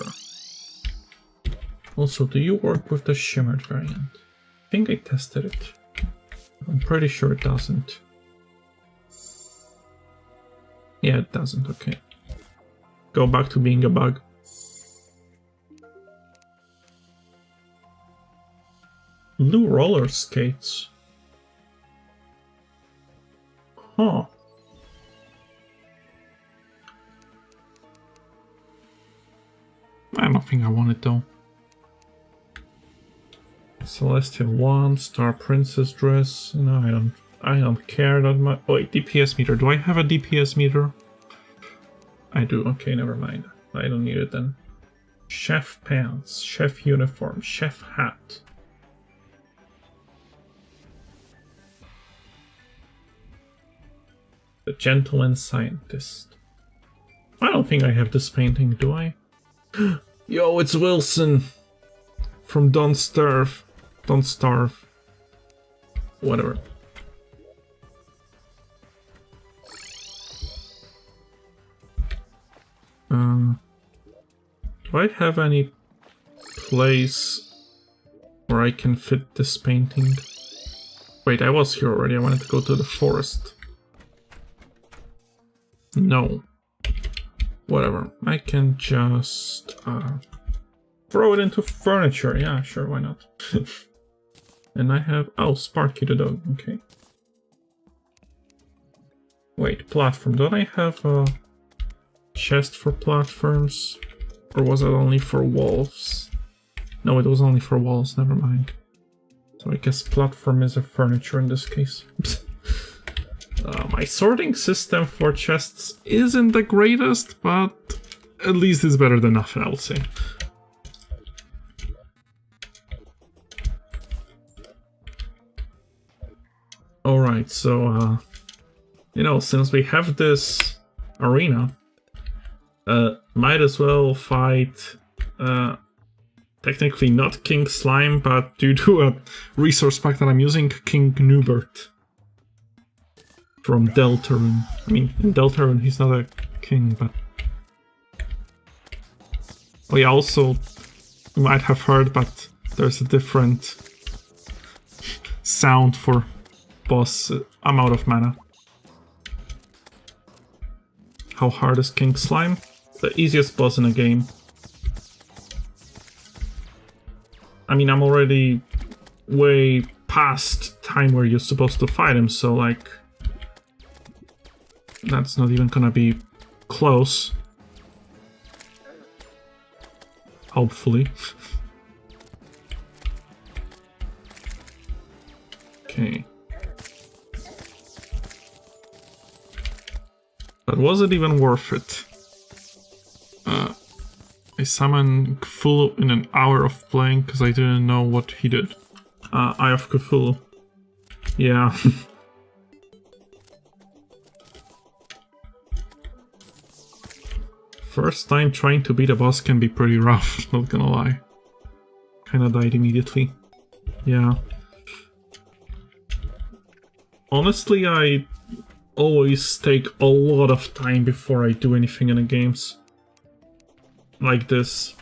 Speaker 1: Also, do you work with the shimmered variant? I think I tested it. I'm pretty sure it doesn't. Yeah, it doesn't, okay. Go back to being a bug. Blue roller skates. Huh. I don't think I want it though. Celestial wand, Star Princess dress. No, I don't care that much. Oh, wait, DPS meter. Do I have a DPS meter? I do. Okay, never mind. I don't need it then. Chef pants, chef uniform, chef hat. The gentleman scientist. I don't think I have this painting, do I? Yo, it's Wilson from Don't Starve. Don't Starve. Whatever. Do I have any place where I can fit this painting? Wait, I was here already. I wanted to go to the forest. No. Whatever. I can just throw it into furniture. Yeah, sure, why not? And I have... Oh, Sparky the dog. Okay. Wait, platform. Don't I have a chest for platforms? Or was it only for walls? No, it was only for walls. Never mind. So I guess platform is a furniture in this case. My sorting system for chests isn't the greatest, but at least it's better than nothing, I would say. Alright, so, you know, since we have this arena, might as well fight, technically not King Slime, but due to a resource pack that I'm using, King Nubert. From Deltarune. I mean, in Deltarune he's not a king, but... Oh yeah, also, you might have heard, but there's a different sound for boss. I'm out of mana. How hard is King Slime? The easiest boss in a game. I mean, I'm already way past time where you're supposed to fight him, so like... That's not even gonna be close. Hopefully. Okay. But was it even worth it? I summoned Cthulhu in an hour of playing because I didn't know what he did. Eye of Cthulhu. Yeah. First time trying to beat a boss can be pretty rough, not gonna lie. Kinda died immediately. Yeah. Honestly, I always take a lot of time before I do anything in the games. Like this.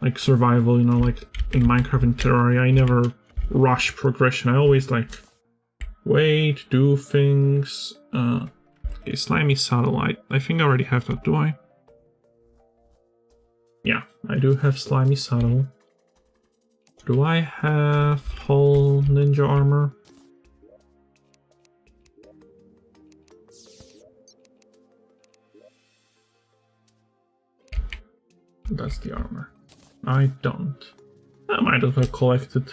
Speaker 1: Like survival, you know, like in Minecraft and Terraria, I never rush progression. I always like wait, do things. Okay, slimy satellite. I think I already have that, do I? Yeah, I do have slimy saddle. Do I have whole ninja armor? That's the armor. I don't. I might as well collect it.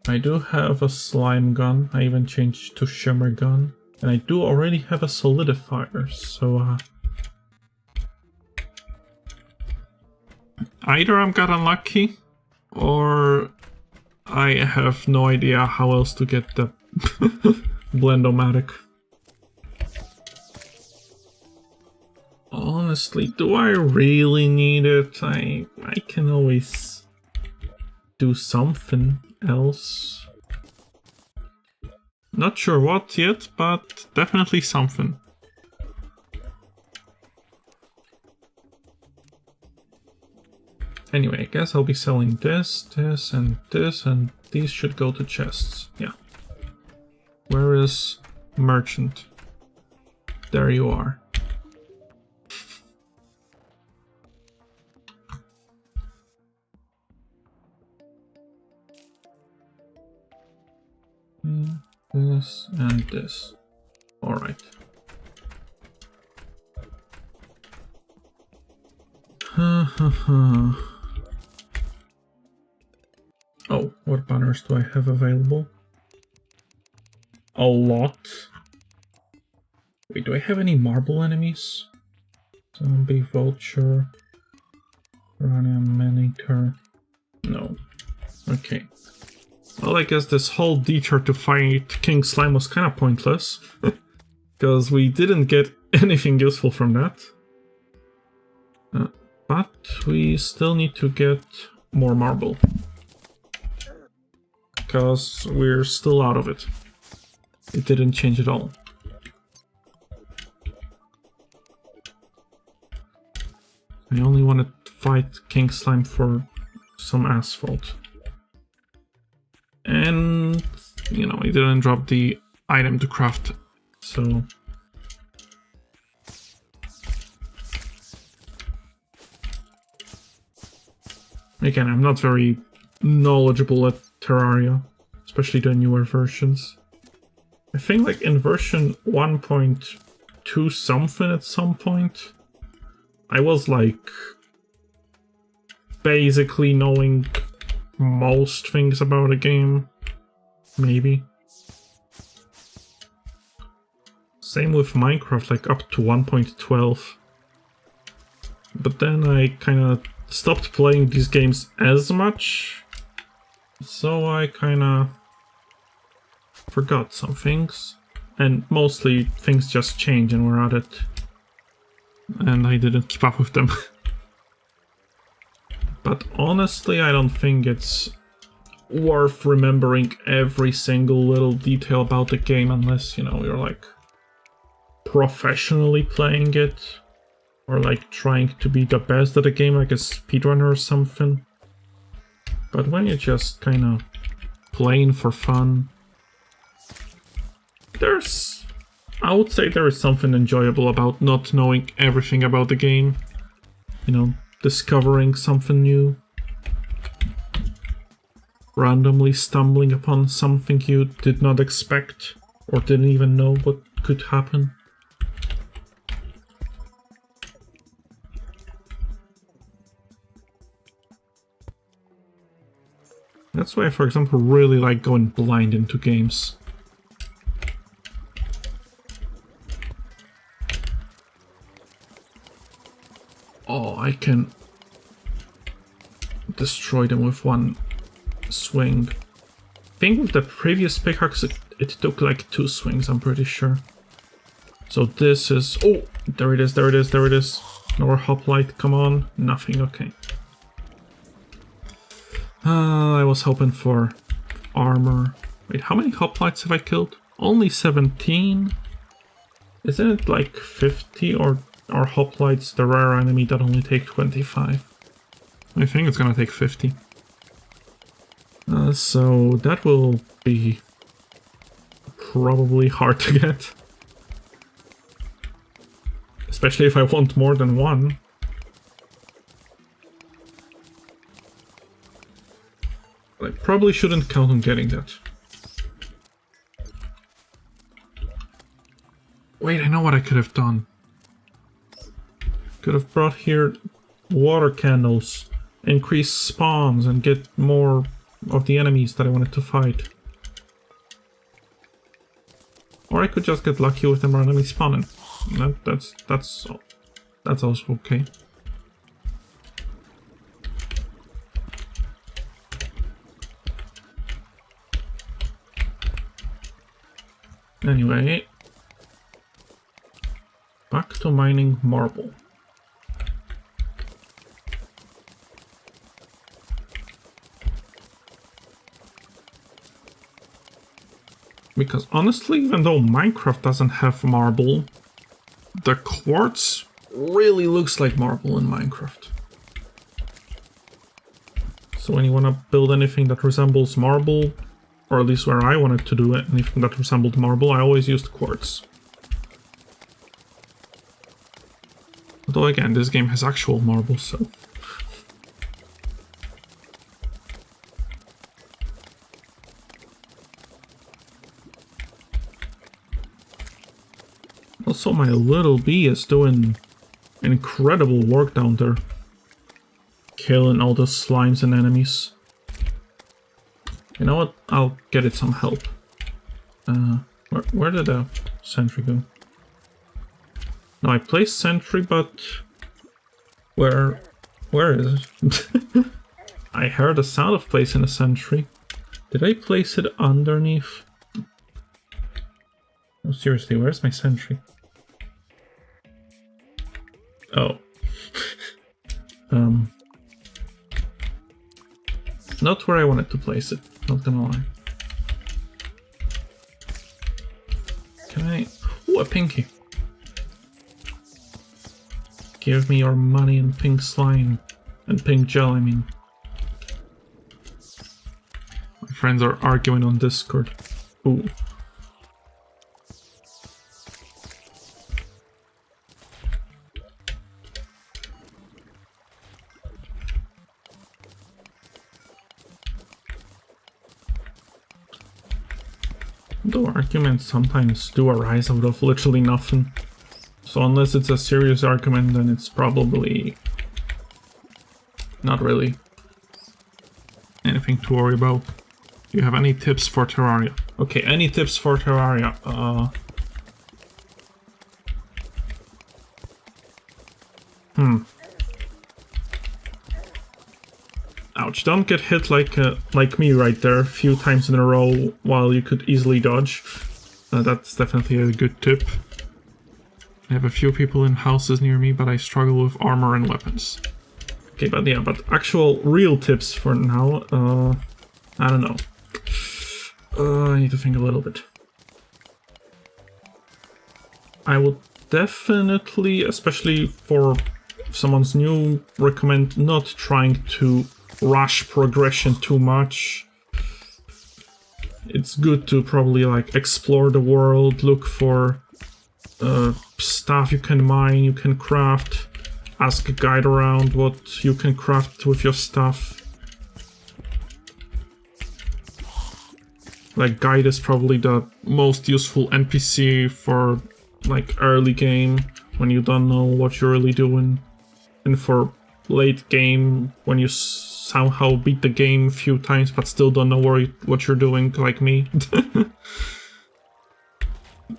Speaker 1: I do have a slime gun. I even changed to shimmer gun. And I do already have a solidifier, so either I'm got unlucky, or I have no idea how else to get the Blend-O-Matic. Honestly, do I really need it? I can always do something else. Not sure what yet, but definitely something. Anyway, I guess I'll be selling this, and these should go to chests. Yeah. Where is merchant? There you are. This and this. Alright. Oh, what banners do I have available? A lot. Wait, do I have any marble enemies? Zombie, vulture, Piranha, Manicure. No. Okay. Well, I guess this whole detour to fight King Slime was kind of pointless. Because we didn't get anything useful from that. But we still need to get more marble. Because we're still out of it. It didn't change at all. I only want to fight King Slime for some asphalt. And, you know, I didn't drop the item to craft, so... Again, I'm not very knowledgeable at Terraria, especially the newer versions. I think like in version 1.2 something at some point, I was like basically knowing most things about a game, maybe. Same with Minecraft, like up to 1.12. But then I kind of stopped playing these games as much, so I kind of forgot some things. And mostly things just change and we're at it. And I didn't keep up with them. But honestly, I don't think it's worth remembering every single little detail about the game unless, you know, you're like professionally playing it or like trying to be the best at the game, like a speedrunner or something. But when you're just kind of playing for fun, I would say there is something enjoyable about not knowing everything about the game. You know, discovering something new. Randomly stumbling upon something you did not expect or didn't even know what could happen. That's why I, for example, really like going blind into games. Oh, I can destroy them with one swing. I think with the previous pickaxe it took like 2 swings, I'm pretty sure. So this is... oh, there it is, there it is, there it is. More hoplite, come on. Nothing, okay. I was hoping for armor. Wait, how many hoplites have I killed? Only 17? Isn't it like 50 or are hoplites the rare enemy that only take 25? I think it's gonna take 50. So that will be probably hard to get. Especially if I want more than one. I probably shouldn't count on getting that. Wait, I know what I could have done. Could have brought here water candles, increase spawns, and get more of the enemies that I wanted to fight. Or I could just get lucky with them randomly spawning. That's also okay. Anyway, back to mining marble. Because honestly, even though Minecraft doesn't have marble, the quartz really looks like marble in Minecraft. So when you want to build anything that resembles marble, or at least where I wanted to do it, anything that resembled marble, I always used quartz. Although again, this game has actual marble, so... Also, my little bee is doing incredible work down there. Killing all the slimes and enemies. You know what? I'll get it some help. Where did the sentry go? No, I placed sentry, but... Where is it? I heard the sound of placing a sentry. Did I place it underneath? Oh, seriously, where's my sentry? Oh. Not where I wanted to place it, not gonna lie. Can I... Ooh, a pinky. Give me your money and pink slime. And pink gel, I mean. My friends are arguing on Discord. Ooh. Though arguments sometimes do arise out of literally nothing. So unless it's a serious argument, then it's probably not really anything to worry about. Do you have any tips for Terraria? Okay, any tips for Terraria? Ouch, don't get hit like me right there a few times in a row while you could easily dodge. That's definitely a good tip. I have a few people in houses near me, but I struggle with armor and weapons. Okay, but yeah, but actual real tips for now, I don't know. I need to think a little bit. I would definitely, especially for if someone's new, recommend not trying to rush progression too much. It's good to probably like explore the world, look for stuff you can mine, you can craft, ask a guide around what you can craft with your stuff. Like, guide is probably the most useful NPC for like early game when you don't know what you're really doing, and for late game when you somehow beat the game a few times but still don't know what you're doing, like me.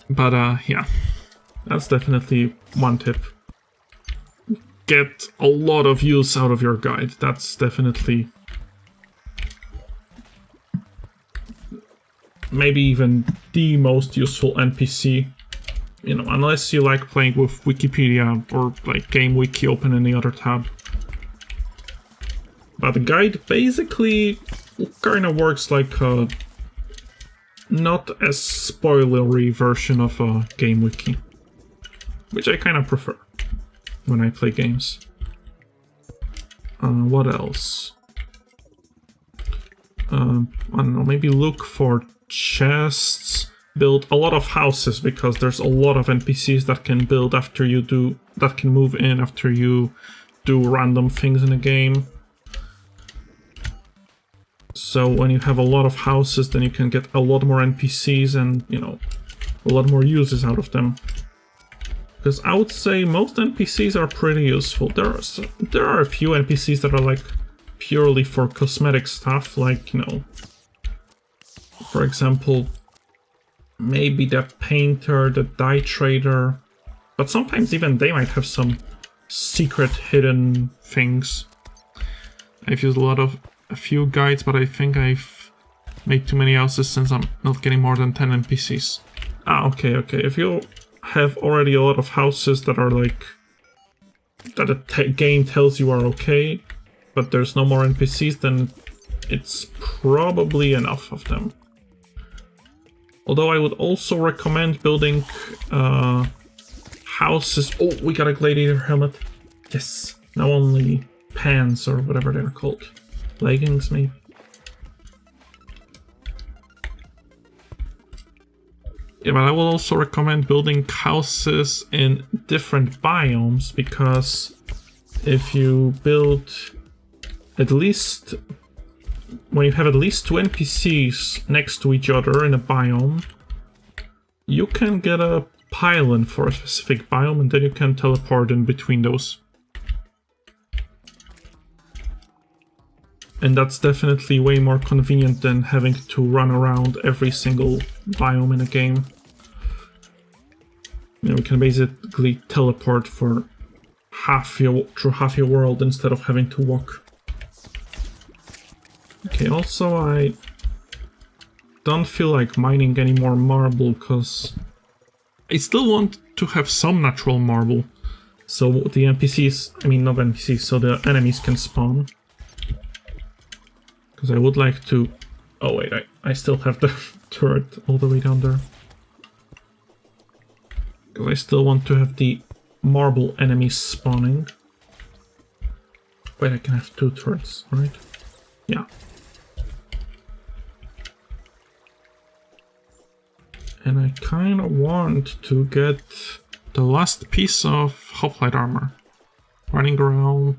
Speaker 1: But yeah, that's definitely one tip. Get a lot of use out of your guide. That's definitely maybe even the most useful NPC. You know, unless you like playing with Wikipedia or like Game Wiki open any other tab. But the guide basically kind of works like a not as spoilery version of a game wiki, which I kind of prefer when I play games. What else? I don't know, maybe look for chests, build a lot of houses, because there's a lot of NPCs that can build after you do, that can move in after you do random things in a game. So when you have a lot of houses, then you can get a lot more NPCs and, you know, a lot more uses out of them. Because I would say most NPCs are pretty useful. There are a few NPCs that are like purely for cosmetic stuff, like, you know, for example, maybe the painter, the dye trader, but sometimes even they might have some secret hidden things. I've used a few guides, but I think I've made too many houses since I'm not getting more than 10 NPCs. Ah, okay. If you have already a lot of houses that are like, that the game tells you are okay, but there's no more NPCs, then it's probably enough of them. Although I would also recommend building houses. Oh, we got a gladiator helmet. Yes. Now only pants, or whatever they're called. Leggings, maybe. Yeah, but I will also recommend building houses in different biomes, because if you build at least, when you have at least 2 NPCs next to each other in a biome, you can get a pylon for a specific biome, and then you can teleport in between those. And that's definitely way more convenient than having to run around every single biome in a game. You know, we can basically teleport for through half your world instead of having to walk. Okay, also I don't feel like mining any more marble, because I still want to have some natural marble, so the NPCs, I mean not NPCs, so the enemies can spawn. Because I would like to... Oh wait, I still have the turret all the way down there. Because I still want to have the marble enemies spawning. Wait, I can have 2 turrets, right? Yeah. And I kind of want to get the last piece of hoplite armor. Running around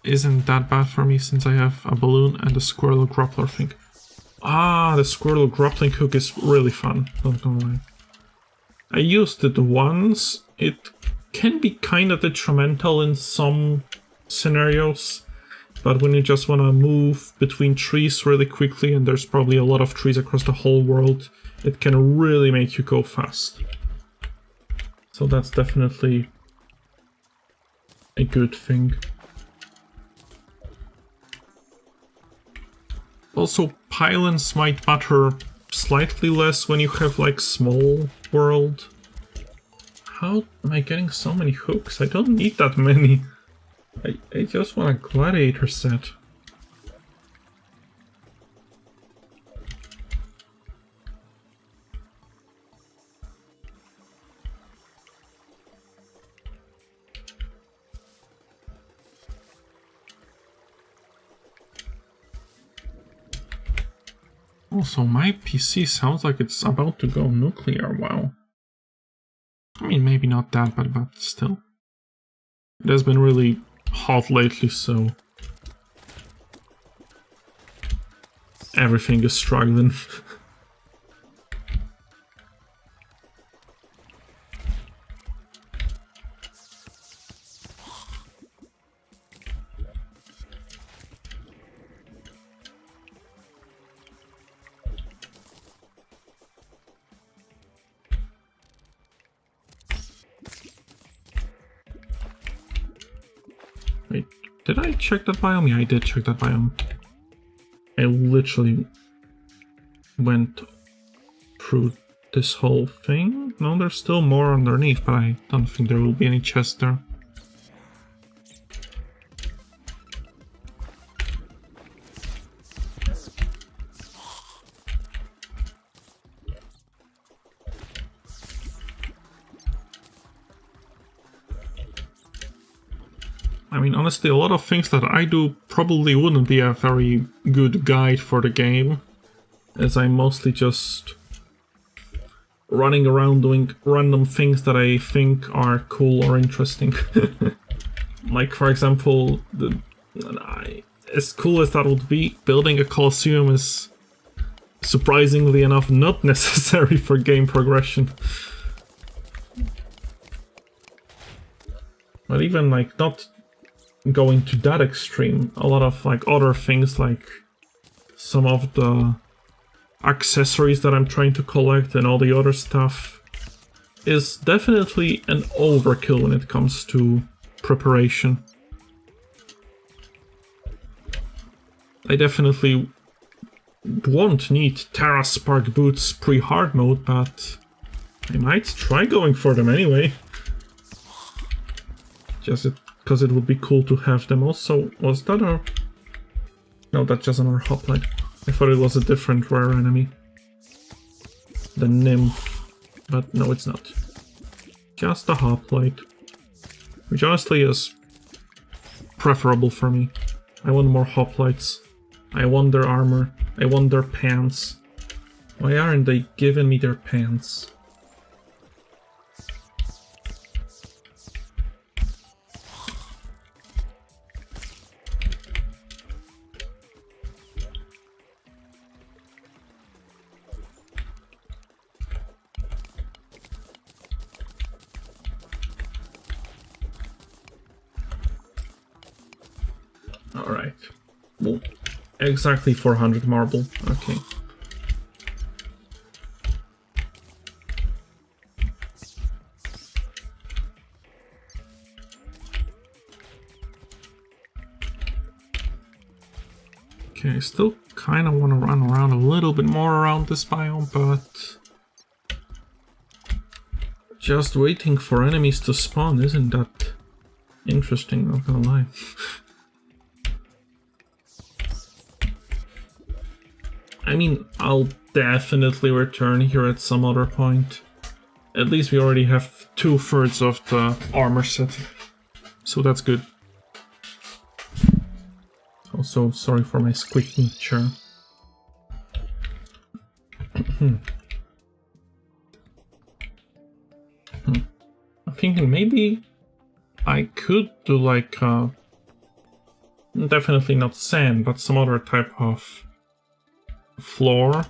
Speaker 1: isn't that bad for me, since I have a balloon and a squirrel grappler thing. Ah, the squirrel grappling hook is really fun, not gonna lie. I used it once. It can be kind of detrimental in some scenarios, but when you just want to move between trees really quickly, and there's probably a lot of trees across the whole world, it can really make you go fast. So that's definitely a good thing. Also, pylons might matter slightly less when you have like small world. How am I getting so many hooks? I don't need that many. I just want a gladiator set. Also, my PC sounds like it's about to go nuclear, wow. I mean, maybe not that bad, but still. It has been really hot lately, so... everything is struggling. Wait, did I check that biome? Yeah, I did check that biome. I literally went through this whole thing. No, there's still more underneath, but I don't think there will be any chest there. I mean, honestly, a lot of things that I do probably wouldn't be a very good guide for the game, as I'm mostly just running around doing random things that I think are cool or interesting. Like, for example, as cool as that would be, building a Colosseum is surprisingly enough not necessary for game progression. But even like not going to that extreme, a lot of like other things, like some of the accessories that I'm trying to collect and all the other stuff, is definitely an overkill when it comes to preparation. I definitely won't need Terra Spark boots pre-hard mode, but I might try going for them anyway. Just because it would be cool to have them. Also, was that a... No, that's just another hoplite. I thought it was a different rare enemy. The nymph. But no, it's not. Just a hoplite. Which honestly is preferable for me. I want more hoplites. I want their armor. I want their pants. Why aren't they giving me their pants? Alright. Well, exactly 400 marble. Okay. Okay, I still kind of want to run around a little bit more around this biome, but just waiting for enemies to spawn isn't that interesting, not gonna lie. I mean, I'll definitely return here at some other point. At least we already have 2/3 of the armor set, so that's good. Also, sorry for my squeaking chair. I'm thinking maybe I could do like, definitely not sand, but some other type of floor,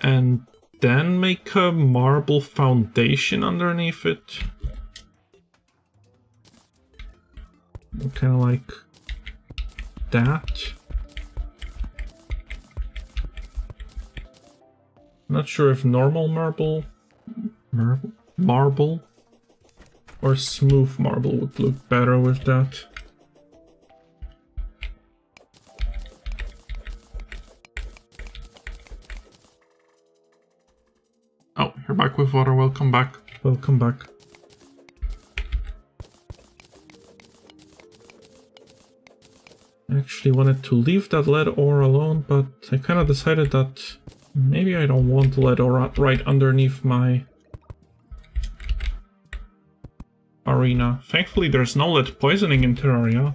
Speaker 1: and then make a marble foundation underneath it. Kind of like that. Not sure if normal marble or smooth marble would look better with that. Oh, you're back with water. Welcome back. Welcome back. I actually wanted to leave that lead ore alone, but I kind of decided that maybe I don't want lead ore right underneath my arena. Thankfully, there's no lead poisoning in Terraria.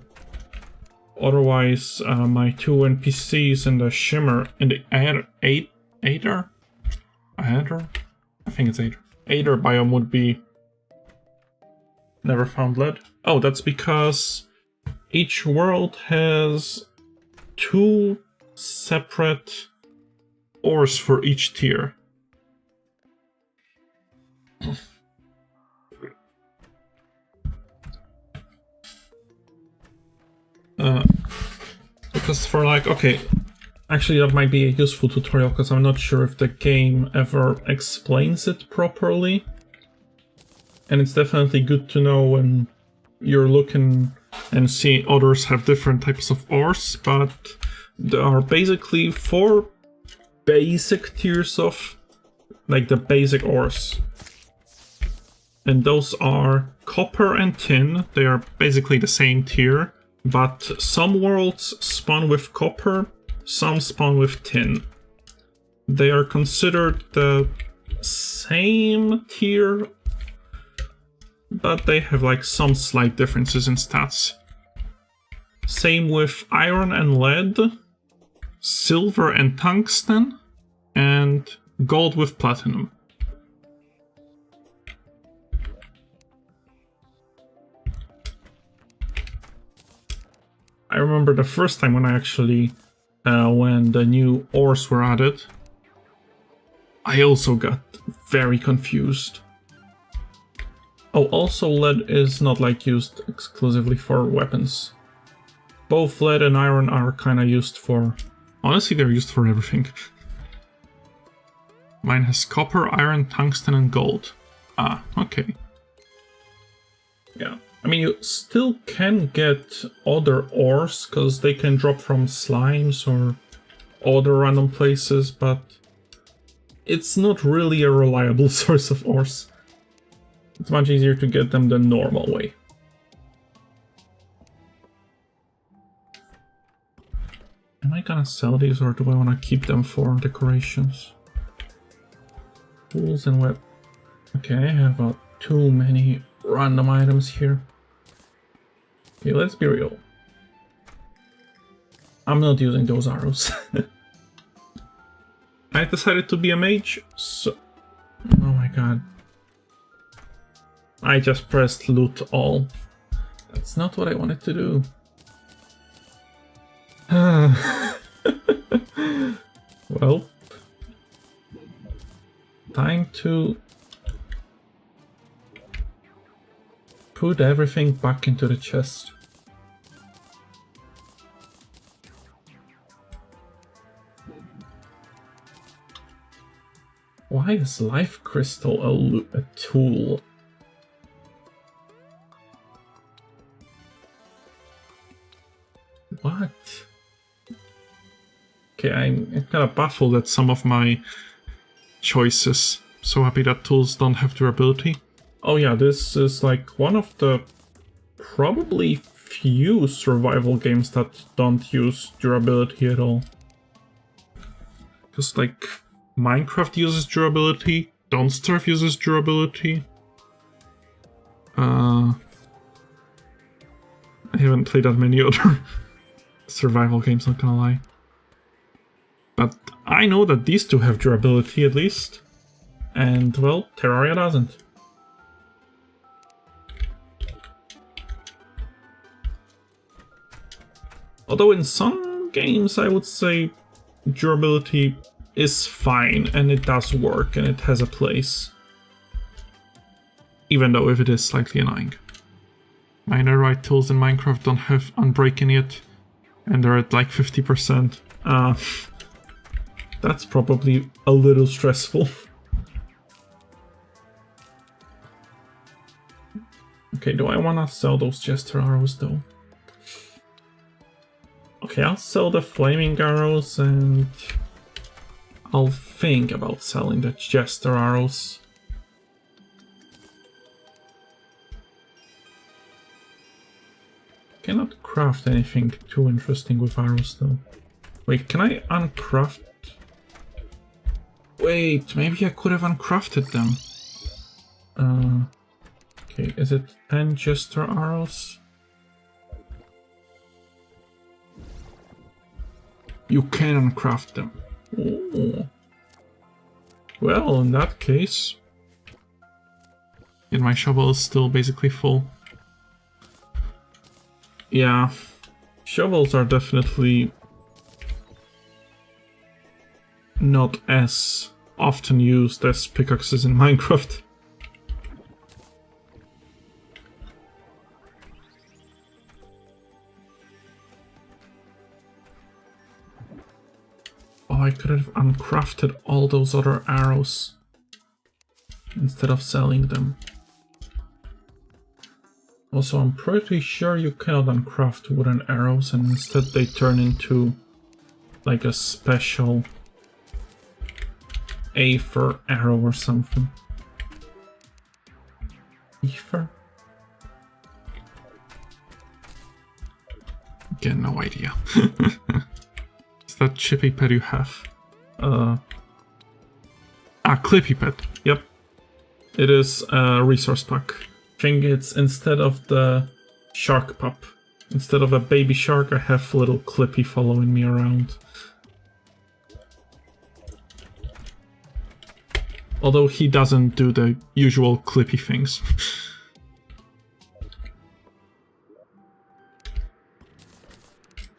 Speaker 1: Otherwise, my 2 NPCs in the Shimmer, in the Aether? I think it's Aether. Aether biome would be never found lead. Oh, that's because each world has 2 separate ores for each tier. Because for like, okay, actually that might be a useful tutorial, because I'm not sure if the game ever explains it properly. And it's definitely good to know when you're looking and see others have different types of ores, but there are basically 4 basic tiers of, like, the basic ores. And those are copper and tin. They are basically the same tier, but some worlds spawn with copper, some spawn with tin. They are considered the same tier but they have like some slight differences in stats. Same with iron and lead, silver and tungsten, and gold with platinum. I remember the first time when I actually, when the new ores were added, I also got very confused. Oh, also lead is not like used exclusively for weapons. Both lead and iron are kind of used for... Honestly, they're used for everything. Mine has copper, iron, tungsten, and gold. Ah, okay. Yeah. I mean, you still can get other ores, because they can drop from slimes or other random places, but it's not really a reliable source of ores. It's much easier to get them the normal way. Am I gonna sell these, or do I want to keep them for decorations? Tools and web. Okay, I have too many random items here. Okay, let's be real. I'm not using those arrows. I decided to be a mage, so... Oh my god. I just pressed loot all. That's not what I wanted to do. Well... Time to... put everything back into the chest. Why is life crystal a tool? What? Okay, I'm kind of baffled at some of my choices. So happy that tools don't have durability. Oh yeah, this is like one of the probably few survival games that don't use durability at all. Because like Minecraft uses durability, Don't Starve uses durability. I haven't played that many other survival games, not gonna lie. But I know that these two have durability at least. And well, Terraria doesn't. Although in some games I would say durability is fine and it does work and it has a place. Even though if it is slightly annoying. My netherite tools in Minecraft don't have unbreaking yet and they're at like 50%. That's probably a little stressful. Okay, do I want to sell those jester arrows though? Okay, I'll sell the flaming arrows and I'll think about selling the jester arrows. Cannot craft anything too interesting with arrows though. Wait, can I uncraft? Wait, maybe I could have uncrafted them. Okay, is it 10 jester arrows? You can uncraft them. Ooh. Well, in that case... And my shovel is still basically full. Yeah, shovels are definitely not as often used as pickaxes in Minecraft. Oh, I could have uncrafted all those other arrows instead of selling them. Also, I'm pretty sure you cannot uncraft wooden arrows and instead they turn into like a special aether arrow or something. Aether? Again, no idea. Is that chippy pet you have? Clippy pet. Yep. It is a resource pack. think it's instead of the shark pup. Instead of a baby shark, I have little Clippy following me around. Although he doesn't do the usual Clippy things.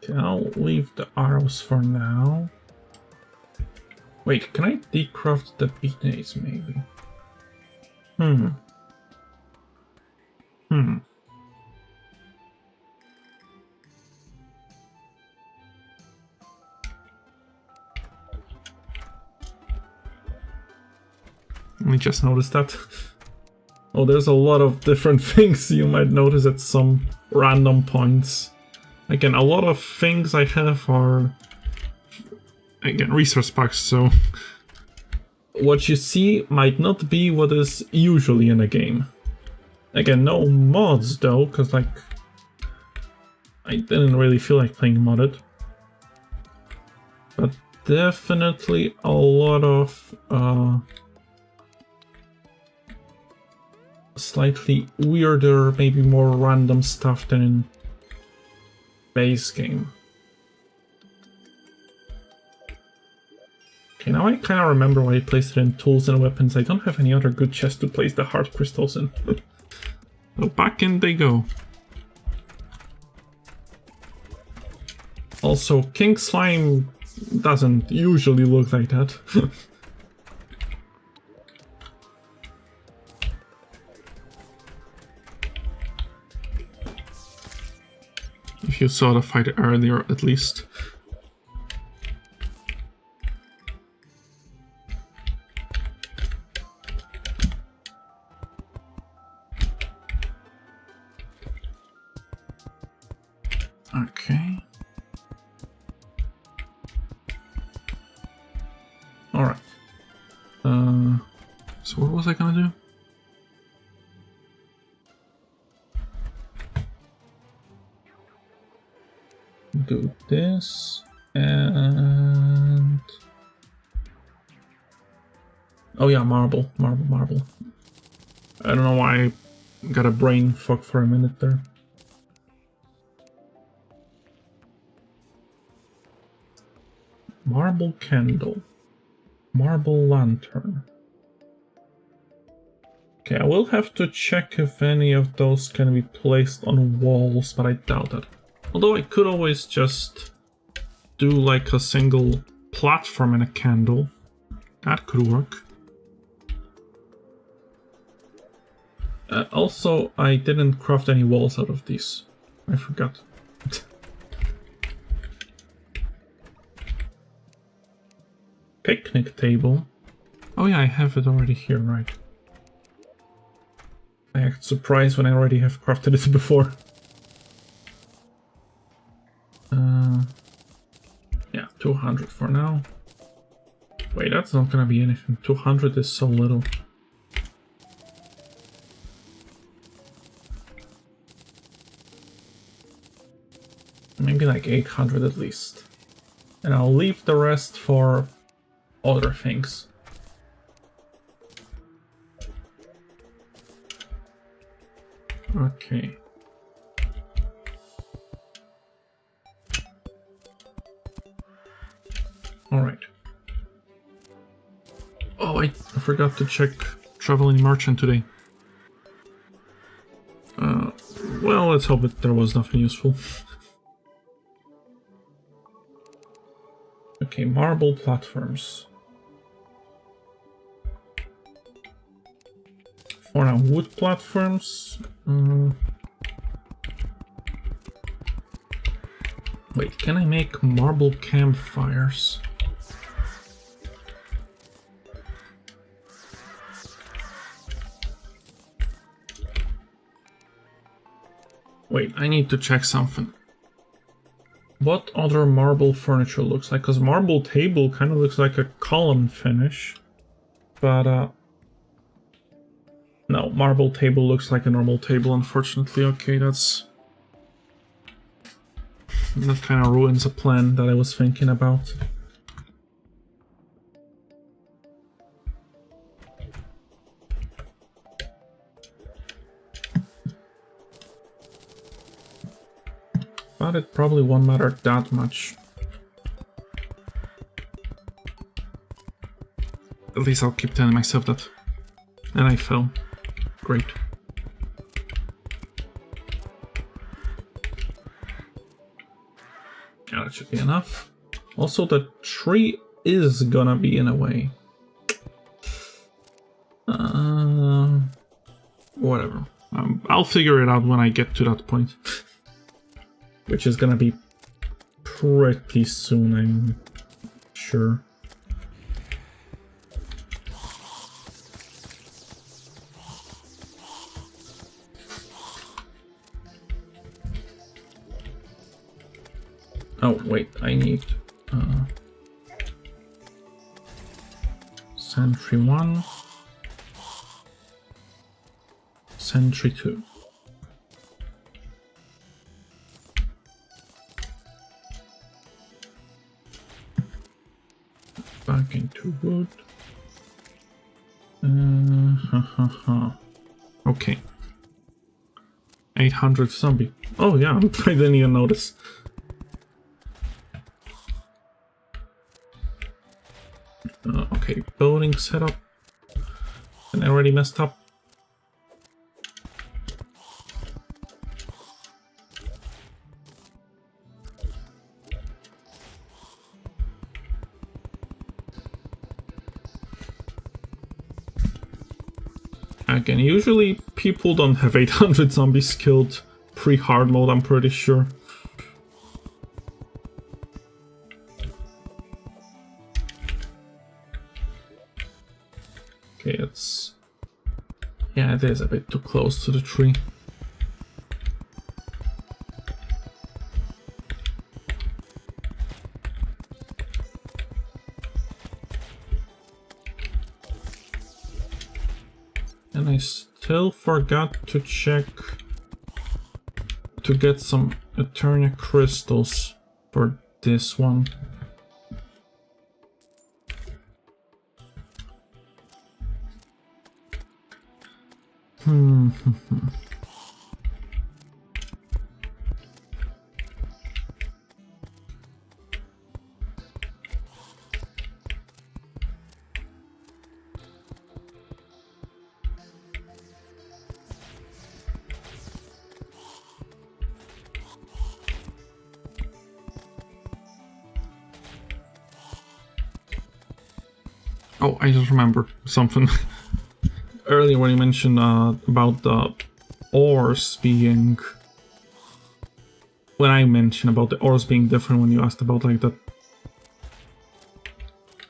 Speaker 1: Okay, I'll leave the arrows for now. Wait, can I decraft the beanace maybe? Let me just notice that. Oh, there's a lot of different things you might notice at some random points. Again, a lot of things I have are, again, resource packs, so what you see might not be what is usually in a game. Again, no mods though, because like, I didn't really feel like playing modded. But definitely a lot of slightly weirder, maybe more random stuff than in base game. Okay, now I kind of remember why I placed it in tools and weapons. I don't have any other good chest to place the heart crystals in. So back in they go. Also, King Slime doesn't usually look like that. If you saw the fight earlier, at least. Okay. Alright. So what was I gonna do? Do this and oh yeah, marble. I don't know why I got a brain fuck for a minute there. Marble candle, marble lantern. Okay, I will have to check if any of those can be placed on walls, but I doubt it. Although I could always just do like a single platform and a candle. That could work. Also, I didn't craft any walls out of these. I forgot. Picnic table. Oh yeah, I have it already here, right. I act surprised when I already have crafted it before. Yeah, 200 for now. Wait, that's not gonna be anything. 200 is so little. Maybe like 800 at least. And I'll leave the rest for other things. Okay. Alright. Oh, I forgot to check traveling merchant today. Well, let's hope that there was nothing useful. Okay, marble platforms. For now, wood platforms. Wait, can I make marble campfires? Wait, I need to check something. What other marble furniture looks like? Because marble table kind of looks like a column finish. But, no, marble table looks like a normal table, unfortunately. Okay, that kind of ruins a plan that I was thinking about. But it probably won't matter that much. At least I'll keep telling myself that. And I fell. Great. Yeah, that should be enough. Also, the tree is gonna be in a way. Whatever. I'll figure it out when I get to that point. Which is gonna be pretty soon, I'm sure. Oh, wait, I need Sentry 1, Sentry 2. Back into wood. Okay. 800 zombie. Oh yeah, I didn't even notice. Okay, building setup. And I already messed up. Again, usually people don't have 800 zombies killed pre-hard mode, I'm pretty sure. Okay, it's... yeah, it is a bit too close to the tree. And I still forgot to check to get some Eternia crystals for this one. Oh, I just remember something earlier when you mentioned about the ores being... when I mentioned about the ores being different, when you asked about like the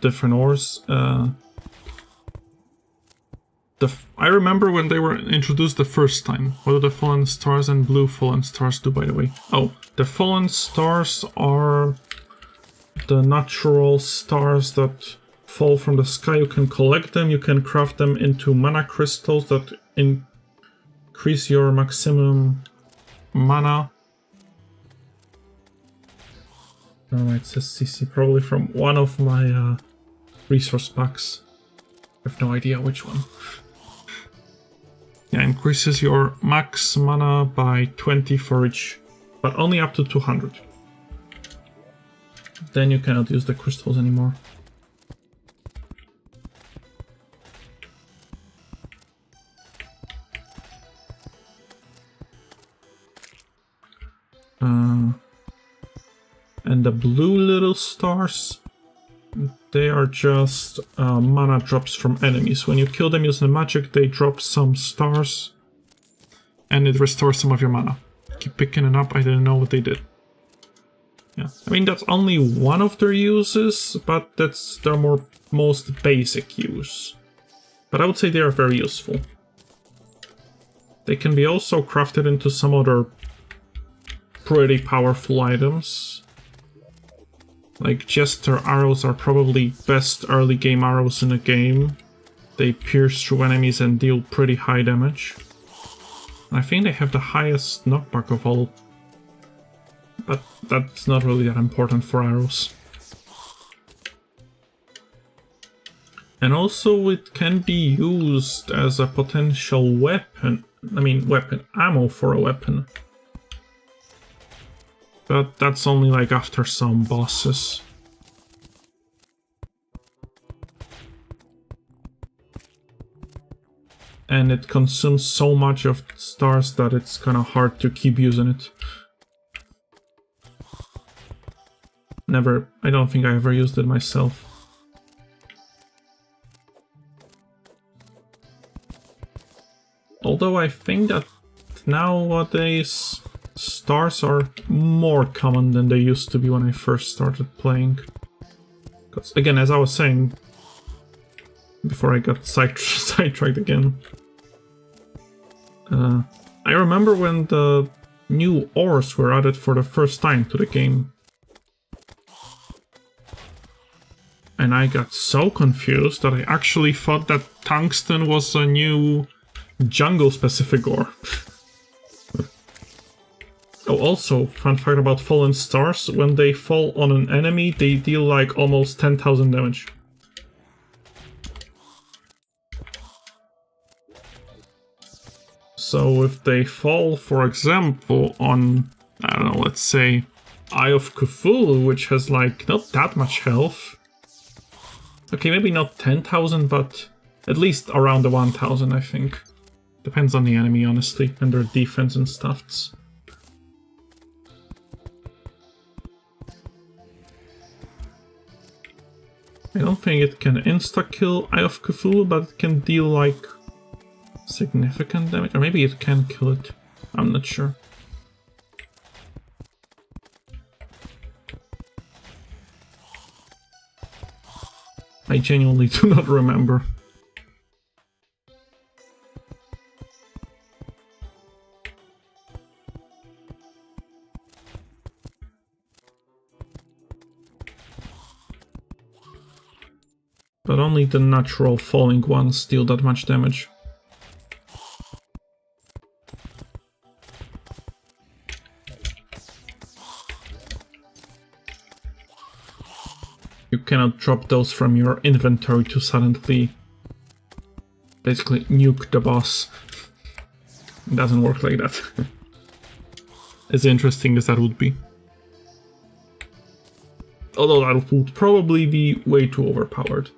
Speaker 1: different ores, I remember when they were introduced the first time. What do the fallen stars and blue fallen stars do, by the way? Oh, the fallen stars are the natural stars that fall from the sky. You can collect them, you can craft them into mana crystals that increase your maximum mana. Oh, it says CC, probably from one of my resource packs. I have no idea which one. Yeah, increases your max mana by 20 for each, but only up to 200. Then you cannot use the crystals anymore. And the blue little stars, they are just mana drops from enemies. When you kill them using magic, they drop some stars and it restores some of your mana. Keep picking it up, I didn't know what they did. Yeah, I mean that's only one of their uses, but that's their most basic use. But I would say they are very useful. They can be also crafted into some other pretty powerful items. Like Jester arrows are probably best early game arrows in the game. They pierce through enemies and deal pretty high damage. I think they have the highest knockback of all. But that's not really that important for arrows. And also it can be used as a potential weapon. I mean, ammo for a weapon. But that's only like after some bosses. And it consumes so much of stars that it's kind of hard to keep using it. I don't think I ever used it myself. Although I think that nowadays stars are more common than they used to be when I first started playing. Because again, as I was saying, before I got sidetracked again, I remember when the new ores were added for the first time to the game. And I got so confused that I actually thought that tungsten was a new jungle-specific ore. Oh, also, fun fact about fallen stars, when they fall on an enemy, they deal like almost 10,000 damage. So if they fall, for example, on, I don't know, let's say, Eye of Cthulhu, which has like not that much health. Okay, maybe not 10,000, but at least around the 1,000, I think. Depends on the enemy, honestly, and their defense and stuffs. I don't think it can insta-kill Eye of Cthulhu, but it can deal, like, significant damage. Or maybe it can kill it. I'm not sure. I genuinely do not remember. But only the natural falling ones deal that much damage. You cannot drop those from your inventory to suddenly basically nuke the boss. It doesn't work like that. As interesting as that would be. Although that would probably be way too overpowered.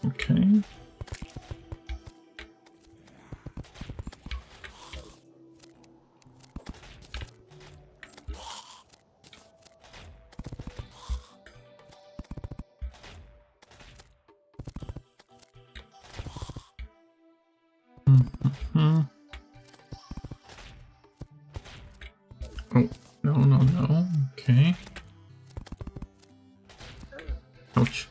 Speaker 1: Okay. Mm-hmm. Oh, no. Okay. Ouch.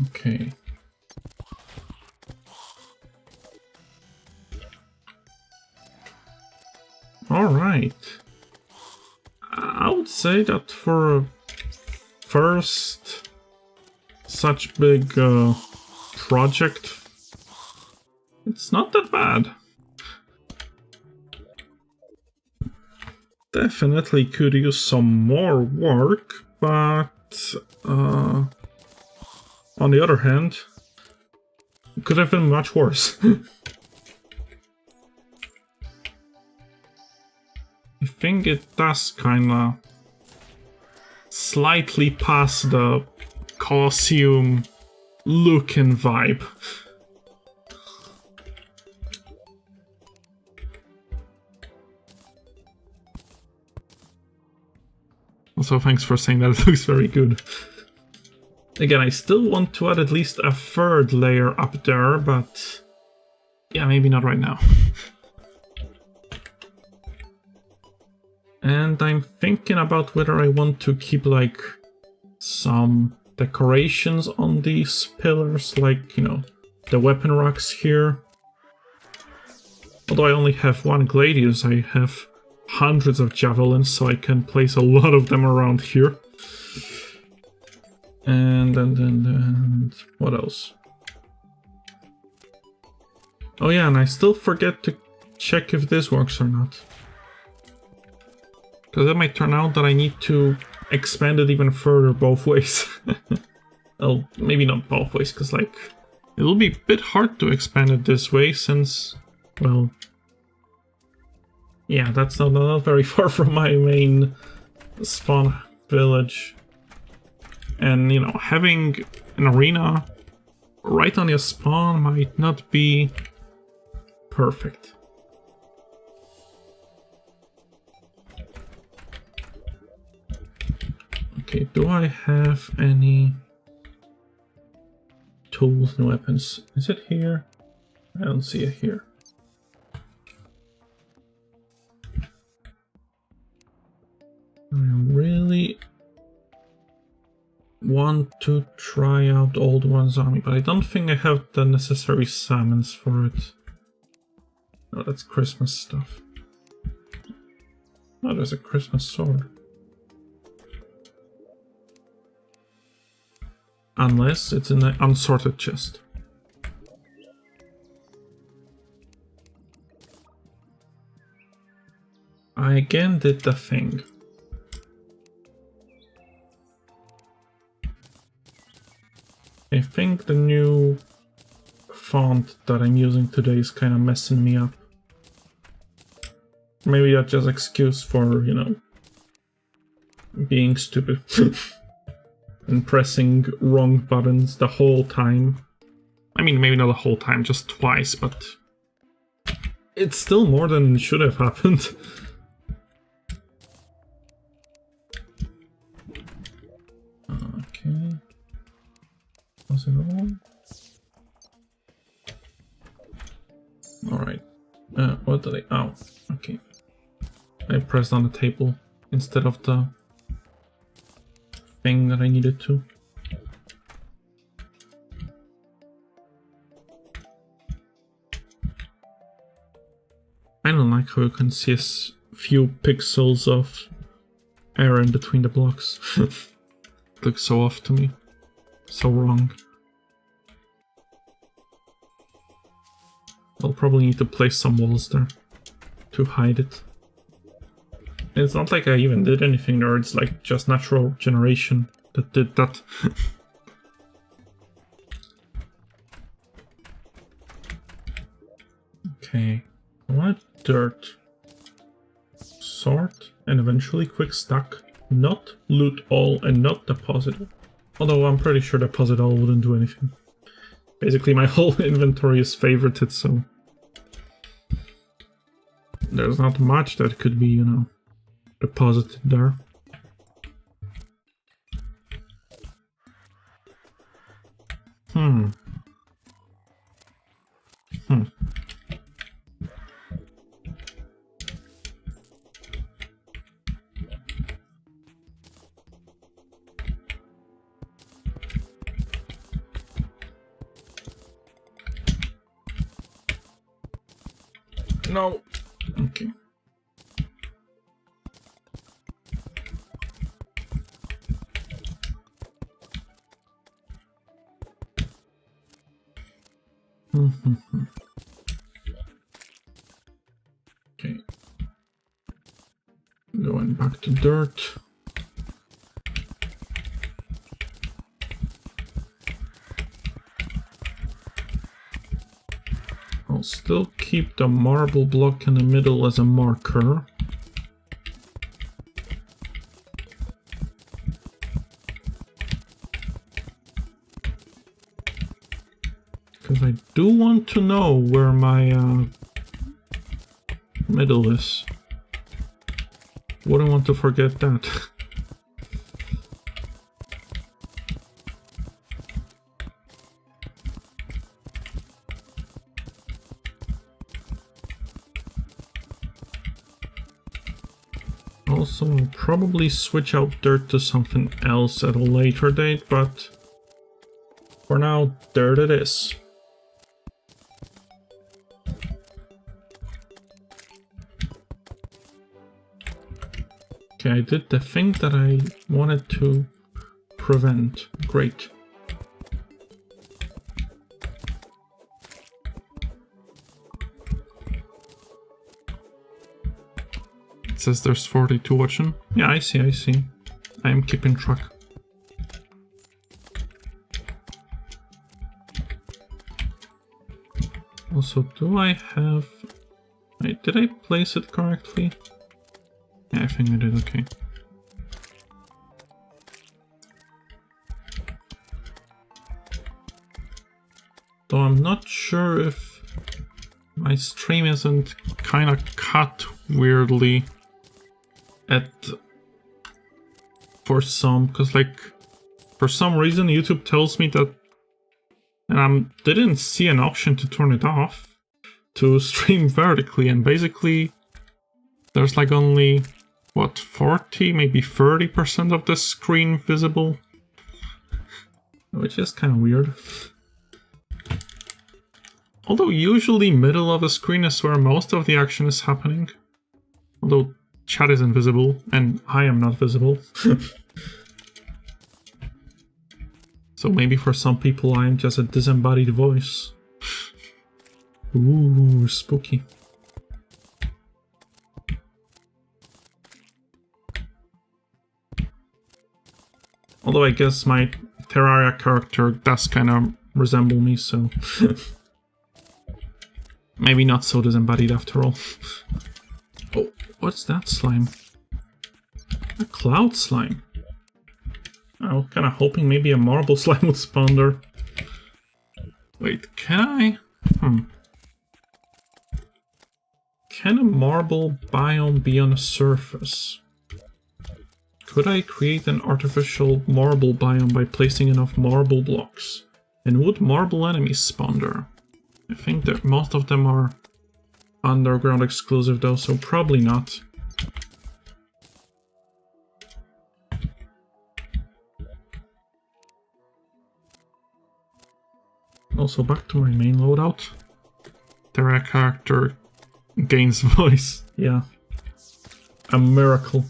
Speaker 1: Okay. Alright. I would say that for a first such big project, it's not that bad. Definitely could use some more work, but on the other hand, it could have been much worse. I think it does kinda slightly pass the Colosseum look and vibe. Also, thanks for saying that it looks very good. Again, I still want to add at least a third layer up there, but yeah, maybe not right now. And I'm thinking about whether I want to keep like some decorations on these pillars, like, you know, the weapon racks here. although I only have one Gladius, I have hundreds of javelins, so I can place a lot of them around here. And what else? Oh yeah, and I still forget to check if this works or not. Because it might turn out that I need to expand it even further both ways. Well, maybe not both ways, because like, it will be a bit hard to expand it this way since, well, yeah, that's not very far from my main spawn village. And, you know, having an arena right on your spawn might not be perfect. Okay, do I have any tools and weapons? Is it here? I don't see it here. I really want to try out Old One's army, but I don't think I have the necessary summons for it. Oh, that's Christmas stuff. Oh, there's a Christmas sword. Unless it's in the unsorted chest. I again did the thing. I think the new font that I'm using today is kind of messing me up. Maybe that's just excuse for, you know, being stupid. And pressing wrong buttons the whole time. I mean, maybe not the whole time, just twice, but it's still more than should have happened. Okay. Was it all? Alright. What did I... Oh, okay. I pressed on the table instead of the thing that I needed to. I don't like how you can see a few pixels of error in between the blocks. It looks so off to me. So wrong. I'll probably need to place some walls there to hide it. It's not like I even did anything there, it's like just natural generation that did that. Okay, I want dirt. Sort and eventually quick stack. Not loot all and not deposit all. Although I'm pretty sure deposit all wouldn't do anything. Basically my whole inventory is favorited, so there's not much that could be, you know, deposited there. No. Okay. Okay. Going back to dirt. I'll still keep the marble block in the middle as a marker. Because I do want to know where my middle is. Wouldn't want to forget that. Also, I'll probably switch out dirt to something else at a later date, but for now, dirt it is. Okay, I did the thing that I wanted to prevent. Great. It says there's 42 watching. Yeah, I see, I see. I am keeping track. Also, do I have... Wait, did I place it correctly? Yeah, I think I did, okay. Though I'm not sure if my stream isn't kind of cut weirdly for some, because like for some reason YouTube tells me that, and I didn't see an option to turn it off to stream vertically, and basically there's like only what, 40 maybe 30% of the screen visible, which is kind of weird. Although usually middle of the screen is where most of the action is happening. Although chat is invisible and I am not visible. So maybe for some people I am just a disembodied voice. Ooh, spooky. Although I guess my Terraria character does kind of resemble me, so... Maybe not so disembodied after all. Oh, what's that slime? A cloud slime. I was kind of hoping maybe a marble slime would spawn there. Wait, can I? Can a marble biome be on a surface? Could I create an artificial marble biome by placing enough marble blocks? And would marble enemies spawn there? I think that most of them are underground exclusive though, so probably not. Also back to my main loadout. Terraria character gains voice. Yeah. A miracle.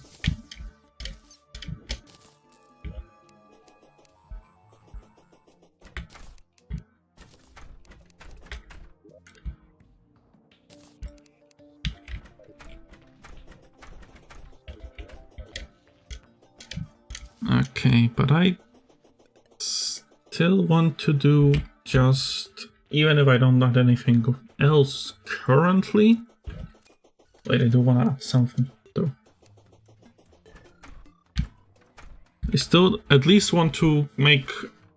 Speaker 1: Okay, but I still want to do just, even if I don't add anything else currently. Wait, I do want to add something though. I still at least want to make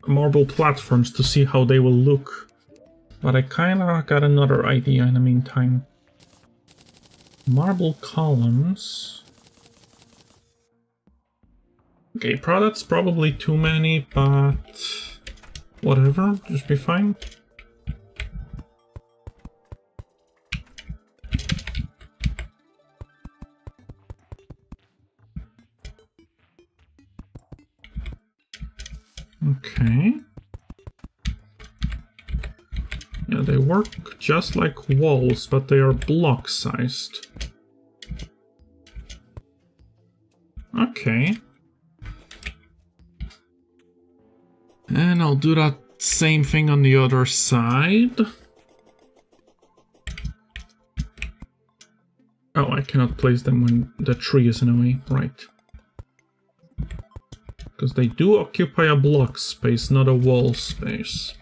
Speaker 1: marble platforms to see how they will look. But I kinda got another idea in the meantime. Marble columns. Okay, that's probably too many, but whatever, just be fine. Okay. Yeah, they work just like walls, but they are block-sized. Okay. And I'll do that same thing on the other side. Oh, I cannot place them when the tree is in a way, right. Because they do occupy a block space, not a wall space.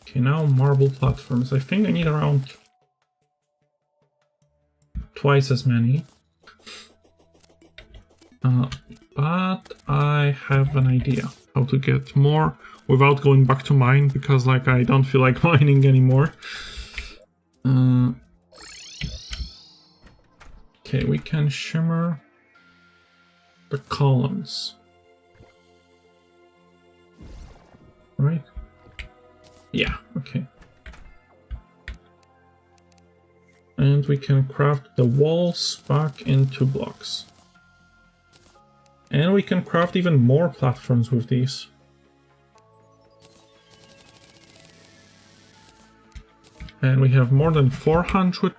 Speaker 1: Okay, now marble platforms. I think I need around twice as many. But I have an idea how to get more without going back to mine, because like I don't feel like mining anymore. Okay, we can shimmer the columns. Right? Yeah, okay. And we can craft the walls back into blocks. And we can craft even more platforms with these. And we have more than 400,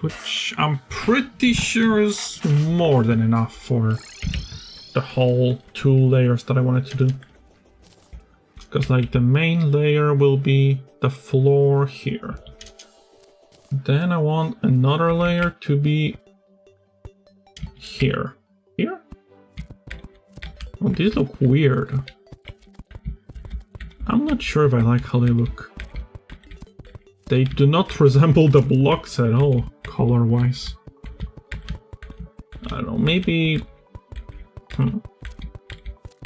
Speaker 1: which I'm pretty sure is more than enough for the whole 2 layers that I wanted to do. Because like the main layer will be the floor here. Then I want another layer to be here. Here? Oh, these look weird. I'm not sure if I like how they look. They do not resemble the blocks at all, color-wise. I don't know, maybe...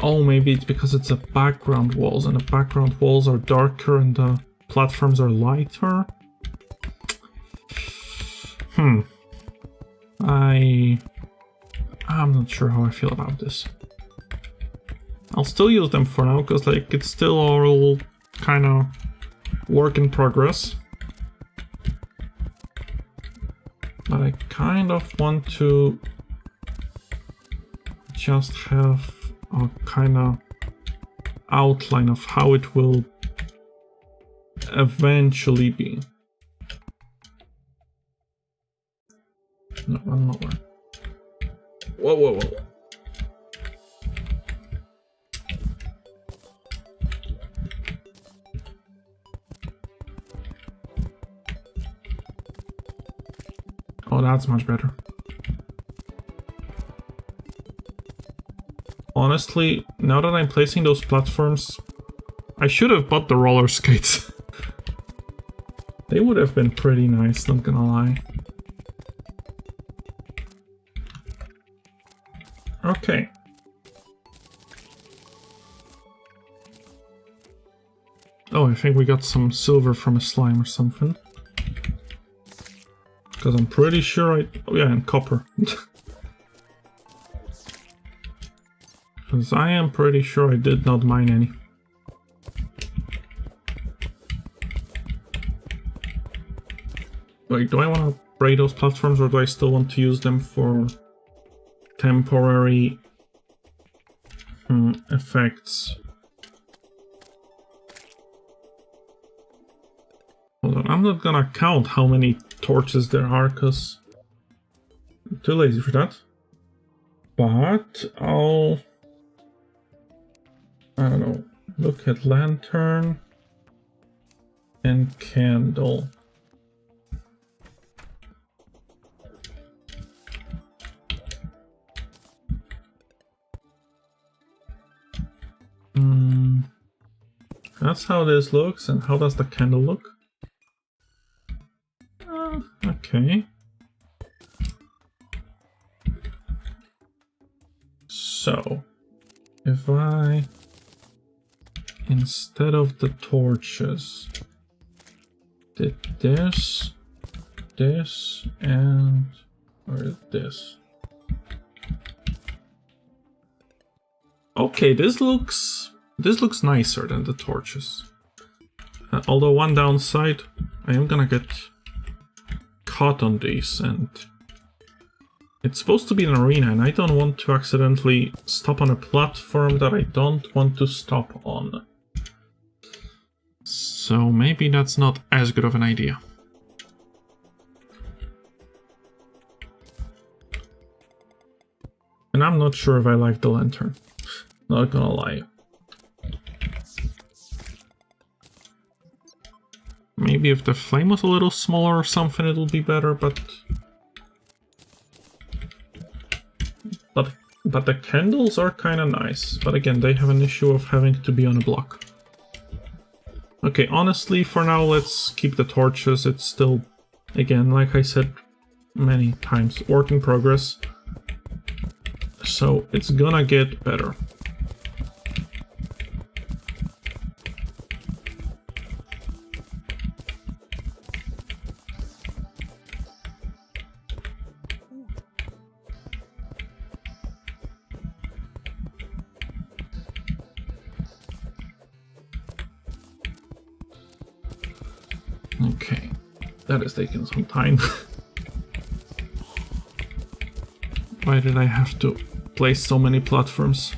Speaker 1: Oh, maybe it's because it's a background walls, and the background walls are darker and the platforms are lighter. I'm not sure how I feel about this. I'll still use them for now, because like it's still all kind of work in progress. But I kind of want to just have a kind of outline of how it will eventually be. No, I'm not where. Whoa, whoa, whoa. Oh, that's much better. Honestly, now that I'm placing those platforms, I should have bought the roller skates. They would have been pretty nice, not gonna lie. Okay. Oh, I think we got some silver from a slime or something. Because I'm pretty sure oh yeah, and copper. Because I am pretty sure I did not mine any. Wait, do I want to break those platforms, or do I still want to use them for temporary effects? Hold on, I'm not gonna count how many torches there are, because I'm too lazy for that. But I don't know, look at lantern and candle. That's how this looks, and how does the candle look? Okay. So, if I, instead of the torches, did this, and, or this. Okay, this looks nicer than the torches. Although one downside, I am gonna get caught on these, and it's supposed to be an arena, and I don't want to accidentally stop on a platform that I don't want to stop on. So maybe that's not as good of an idea. And I'm not sure if I like the lantern. Not gonna lie. Maybe if the flame was a little smaller or something, it'll be better, but the candles are kind of nice. But again, they have an issue of having to be on a block. Okay, honestly, for now, let's keep the torches. It's still, again, like I said many times, work in progress. So it's gonna get better. Okay, that is taking some time. Why did I have to place so many platforms.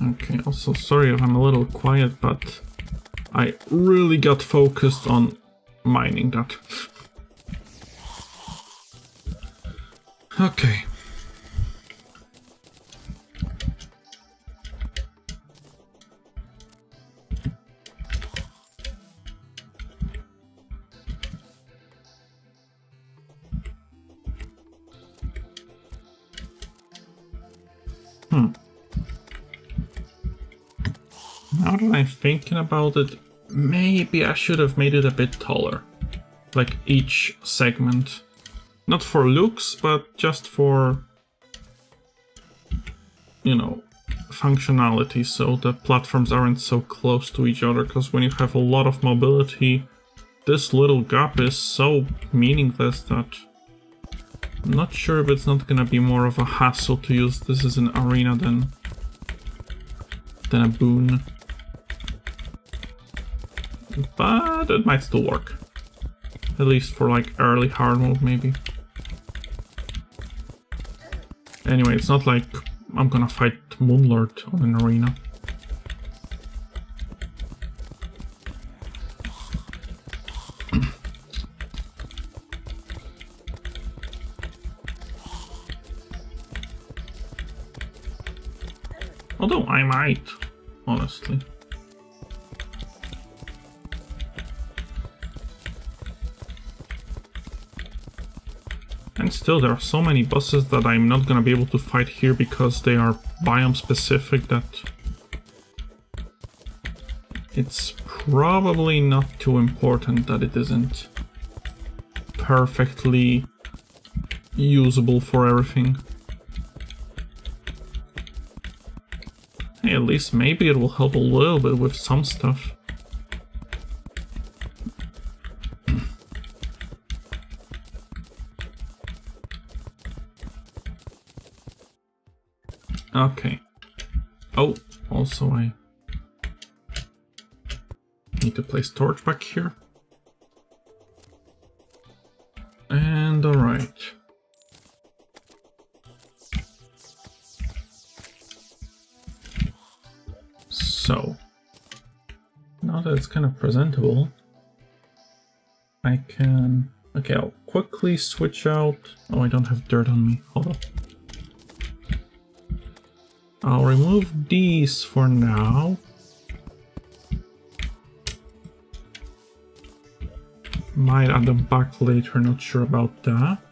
Speaker 1: Okay, also sorry if I'm a little quiet, but I really got focused on mining that. Okay. Now that I'm thinking about it, maybe I should have made it a bit taller. Like each segment. Not for looks, but just for, you know, functionality, so the platforms aren't so close to each other, because when you have a lot of mobility, this little gap is so meaningless that I'm not sure if it's not gonna be more of a hassle to use this as an arena than a boon. But it might still work. At least for like early hard mode maybe. Anyway, it's not like I'm gonna fight Moonlord on an arena. Although I might, honestly. And still, there are so many bosses that I'm not gonna be able to fight here because they are biome specific that it's probably not too important that it isn't perfectly usable for everything. Hey, at least maybe it will help a little bit with some stuff. Okay. Oh, also I need to place torch back here. And alright. So, now that it's kind of presentable, I can... Okay, I'll quickly switch out... Oh, I don't have dirt on me. Hold on. I'll remove these for now. Might add them back later, not sure about that.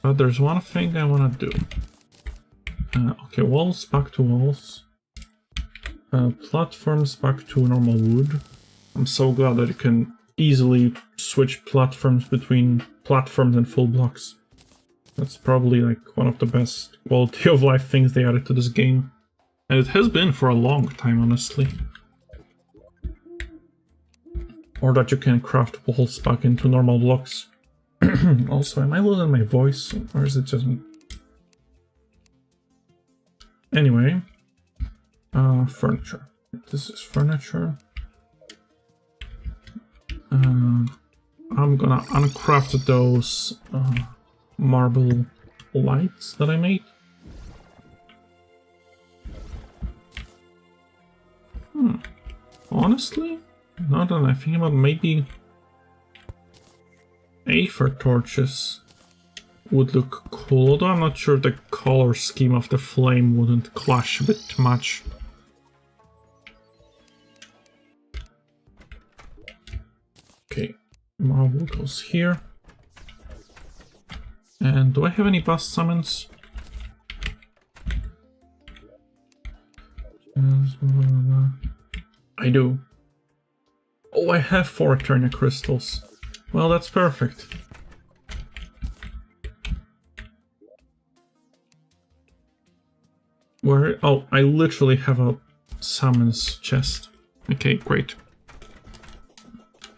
Speaker 1: But there's one thing I want to do. Okay, walls back to walls. Platforms back to normal wood. I'm so glad that you can easily switch platforms between platforms and full blocks. That's probably like one of the best quality of life things they added to this game. And it has been for a long time, honestly. Or that you can craft walls back into normal blocks. Also, am I losing my voice? Or is it just me? Anyway. Furniture. This is furniture. I'm gonna uncraft those marble lights that I made. Honestly, now that I think about maybe Aether torches would look cool, although I'm not sure the color scheme of the flame wouldn't clash a bit too much. Okay, marble goes here. And do I have any boss summons? I do. Oh, I have 4 Eternia crystals. Well, that's perfect. Where? Oh, I literally have a summons chest. Okay, great.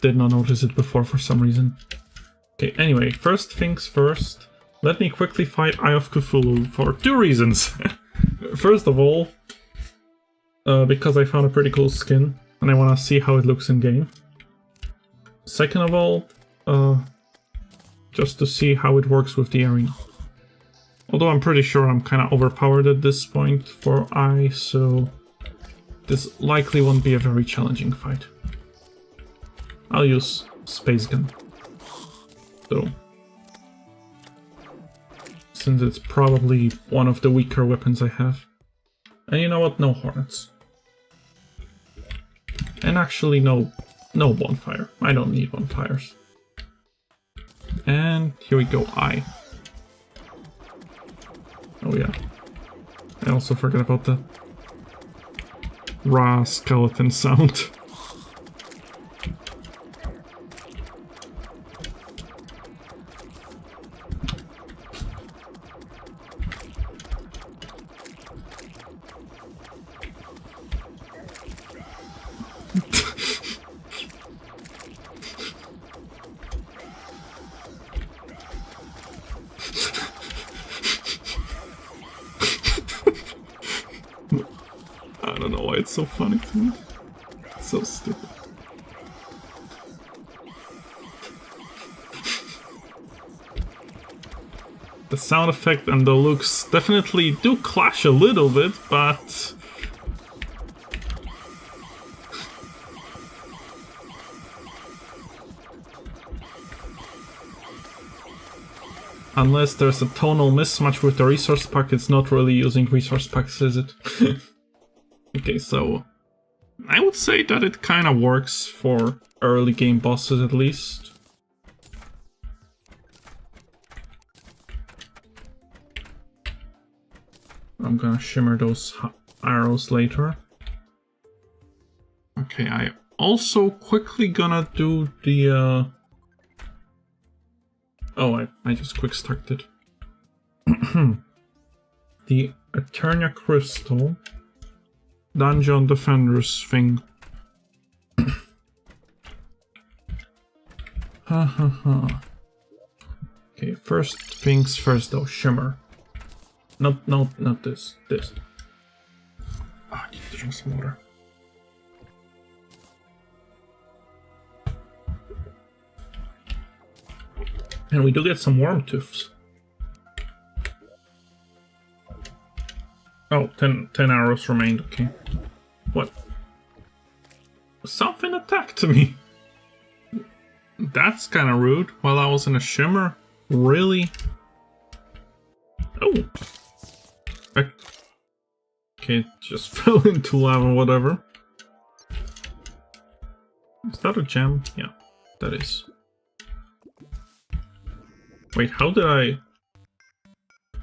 Speaker 1: did not notice it before for some reason. Okay, anyway, first things first. Let me quickly fight Eye of Cthulhu for 2 reasons. First of all, because I found a pretty cool skin, and I want to see how it looks in game. Second of all, just to see how it works with the arena. Although I'm pretty sure I'm kind of overpowered at this point for Eye, so this likely won't be a very challenging fight. I'll use Space Gun. So, since it's probably one of the weaker weapons I have. And you know what? No Hornets. And actually no bonfire. I don't need bonfires. And here we go, Eye. Oh yeah. I also forgot about the raw skeleton sound. I don't know why it's so funny to me. It's so stupid. The sound effect and the looks definitely do clash a little bit, but unless there's a tonal mismatch with the resource pack, it's not really using resource packs, is it? Okay, so I would say that it kind of works for early game bosses at least. I'm gonna shimmer those arrows later. Okay, I also quickly gonna do the oh, I just quick started the Eternia Crystal Dungeon Defenders thing. Okay, first things first though, shimmer. Not this. This. Oh, I need to drink some water. And we do get some worm tooths. Oh, 10 arrows remained, okay. What? Something attacked me. That's kind of rude. While I was in a shimmer? Really? Oh. Okay, it just fell into lava, whatever. Is that a gem? Yeah, that is. Wait, how did I...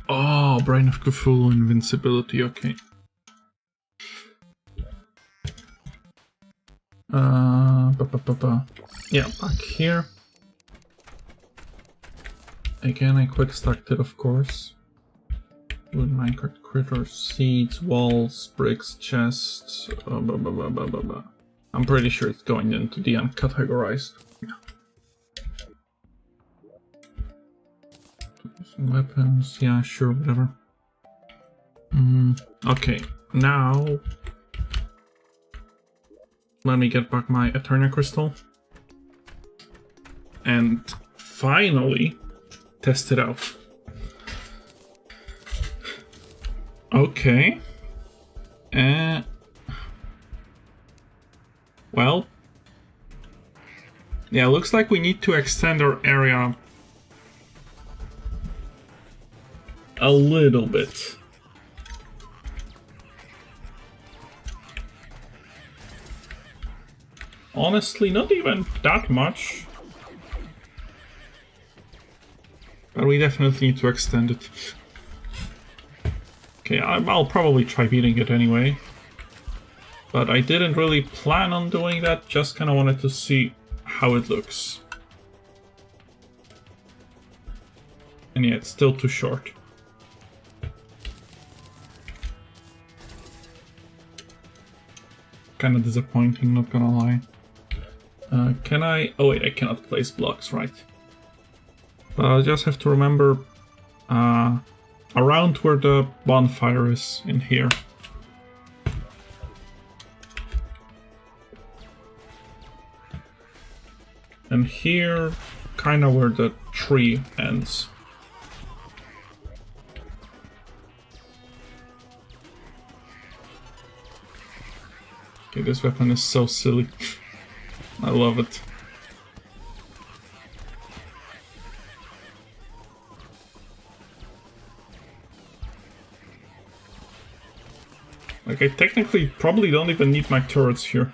Speaker 1: Oh, Brain of Cthulhu invincibility, okay. Yeah, back here. Again, I quick started, of course. Wood, minecart, critters, seeds, walls, bricks, chests. I'm pretty sure it's going into the uncategorized. Yeah. Some weapons, yeah, sure, whatever. Okay, now let me get back my Eternia Crystal and finally test it out. Okay. Well, yeah, looks like we need to extend our area a little bit. Honestly, not even that much. But we definitely need to extend it. Okay, I'll probably try beating it anyway. But I didn't really plan on doing that, just kind of wanted to see how it looks. And yeah, it's still too short. Kind of disappointing, not gonna lie. Can I... Oh wait, I cannot place blocks, right. But I just have to remember around where the bonfire is in here. And here, kind of where the tree ends. Okay, this weapon is so silly. I love it. Like, I technically probably don't even need my turrets here.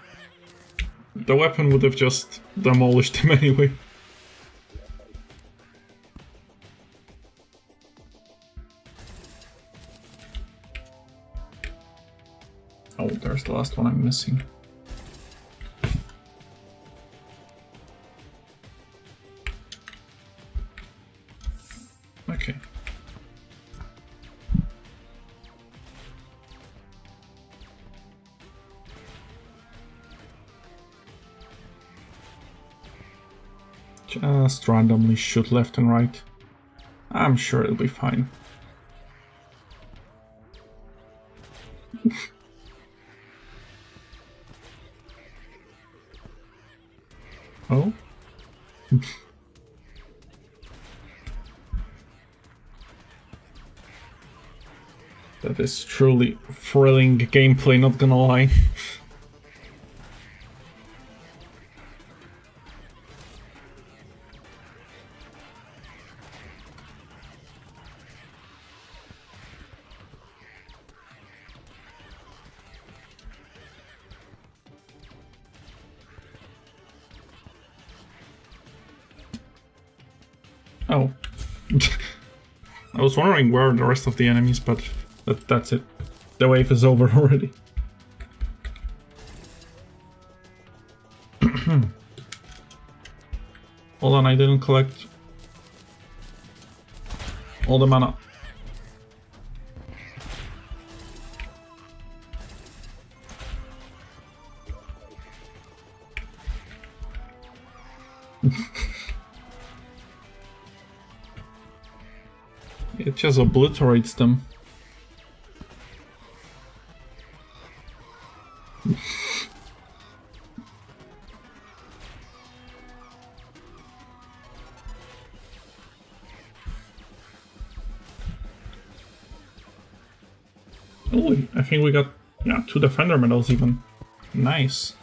Speaker 1: The weapon would have just demolished him anyway. Oh, there's the last one I'm missing. Okay. Just randomly shoot left and right. I'm sure it'll be fine. Oh? That is truly thrilling gameplay, not gonna lie. Oh. I was wondering where are the rest of the enemies, but that's it. The wave is over already. Hold on, I didn't collect all the mana. It just obliterates them. Oh, I think we got, yeah, 2 defender medals even. Nice.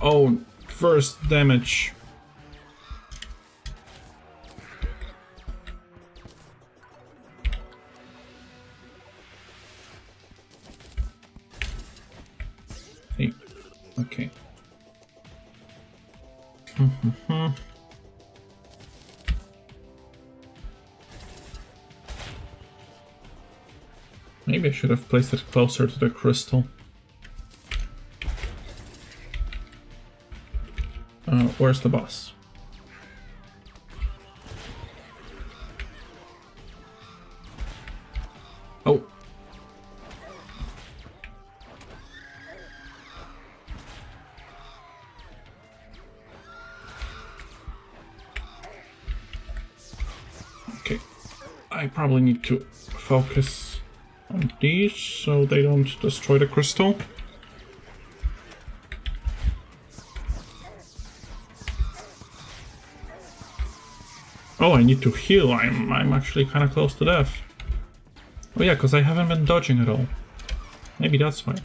Speaker 1: Oh, first damage. Hey, okay. Maybe I should have placed it closer to the crystal. Where's the boss? Oh. Okay. I probably need to focus on these so they don't destroy the crystal. Oh, I need to heal. I'm actually kind of close to death. Oh yeah, because I haven't been dodging at all. Maybe that's why.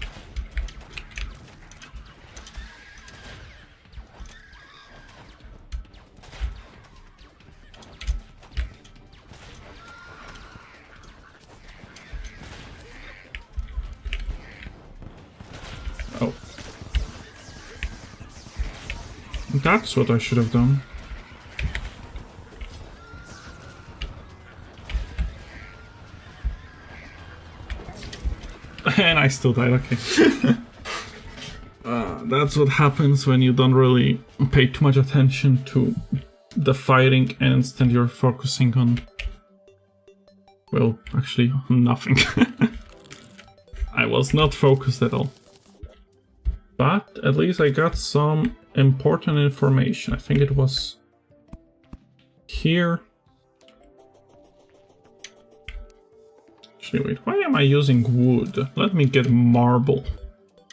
Speaker 1: Oh. That's what I should have done. And I still died, okay. That's what happens when you don't really pay too much attention to the fighting and instead you're focusing on... well, actually, nothing. I was not focused at all. But at least I got some important information. I think it was here. Actually, wait, why am I using wood? Let me get marble,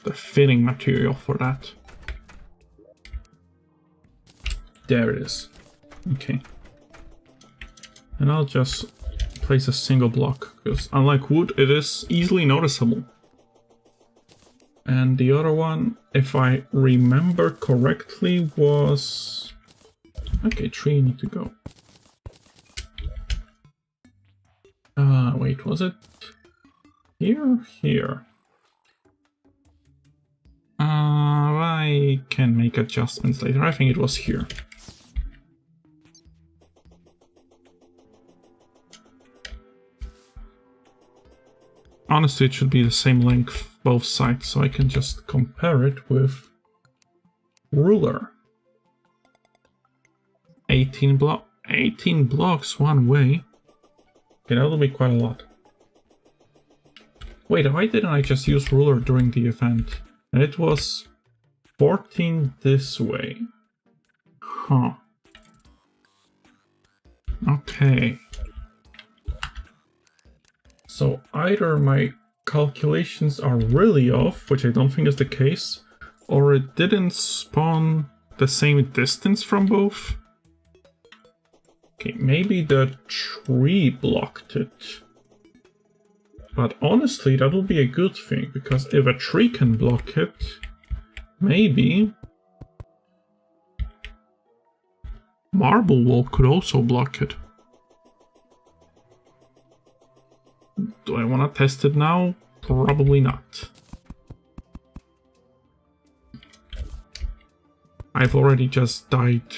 Speaker 1: the fitting material for that. There it is. Okay. And I'll just place a single block, because unlike wood, it is easily noticeable. And the other one, if I remember correctly, was... Okay, tree need to go. Wait, was it here? Here. I can make adjustments later. I think it was here. Honestly, it should be the same length both sides, so I can just compare it with ruler. 18 blocks one way. Okay, that'll be quite a lot. Wait, why didn't I just use ruler during the event? And it was 14 this way. Huh. Okay. So either my calculations are really off, which I don't think is the case, or it didn't spawn the same distance from both. Okay, maybe the tree blocked it. But honestly, that would be a good thing, because if a tree can block it, maybe marble wall could also block it. Do I want to test it now? Probably not. I've already just died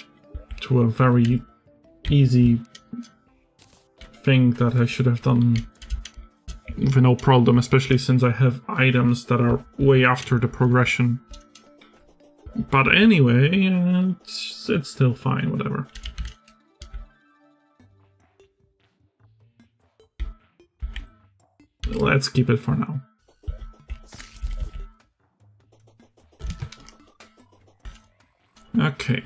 Speaker 1: to a very easy thing that I should have done with no problem, especially since I have items that are way after the progression. But anyway, it's still fine, whatever. Let's keep it for now. Okay.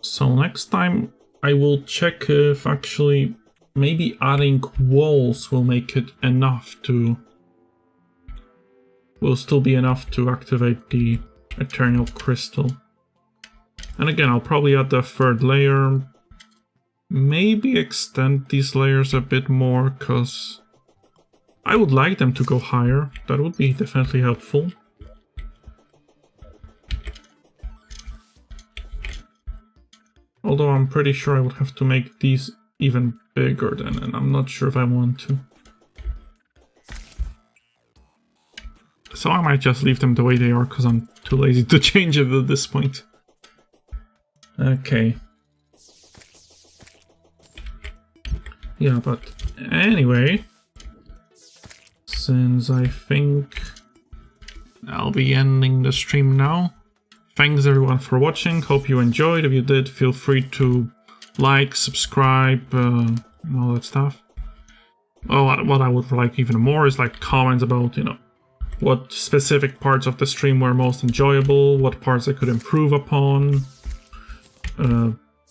Speaker 1: So next time I will check if actually maybe adding walls will make it enough to... will still be enough to activate the Eternal Crystal. And again, I'll probably add the third layer. Maybe extend these layers a bit more, because I would like them to go higher. That would be definitely helpful. Although I'm pretty sure I would have to make these even bigger then, and I'm not sure if I want to. So I might just leave them the way they are, because I'm too lazy to change it at this point. Okay. Yeah, but anyway, since I think I'll be ending the stream now. Thanks everyone for watching, hope you enjoyed. If you did, feel free to like, subscribe, and all that stuff. Oh, what I would like even more is like comments about, you know, what specific parts of the stream were most enjoyable, what parts I could improve upon,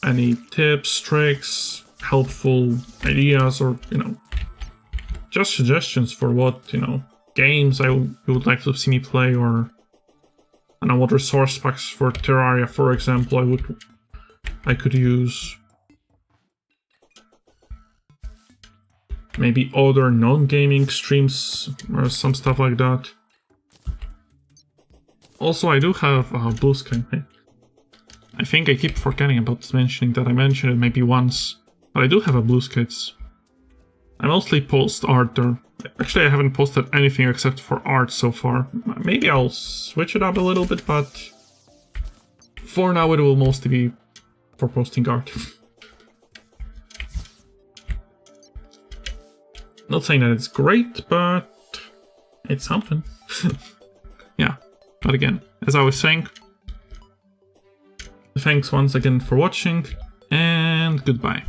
Speaker 1: any tips, tricks, helpful ideas, or, you know, just suggestions for what, you know, games you would like to see me play, or I don't know, what resource packs for Terraria, for example, I could use. Maybe other non-gaming streams or some stuff like that. Also, I do have Blue Sky. I think I keep forgetting about mentioning that. I mentioned it maybe once, but I do have a Blue Sky. I mostly post art there. Actually, I haven't posted anything except for art so far. Maybe I'll switch it up a little bit, but for now it will mostly be for posting art. Not saying that it's great, but it's something. Yeah, but again, as I was saying, thanks once again for watching, and goodbye.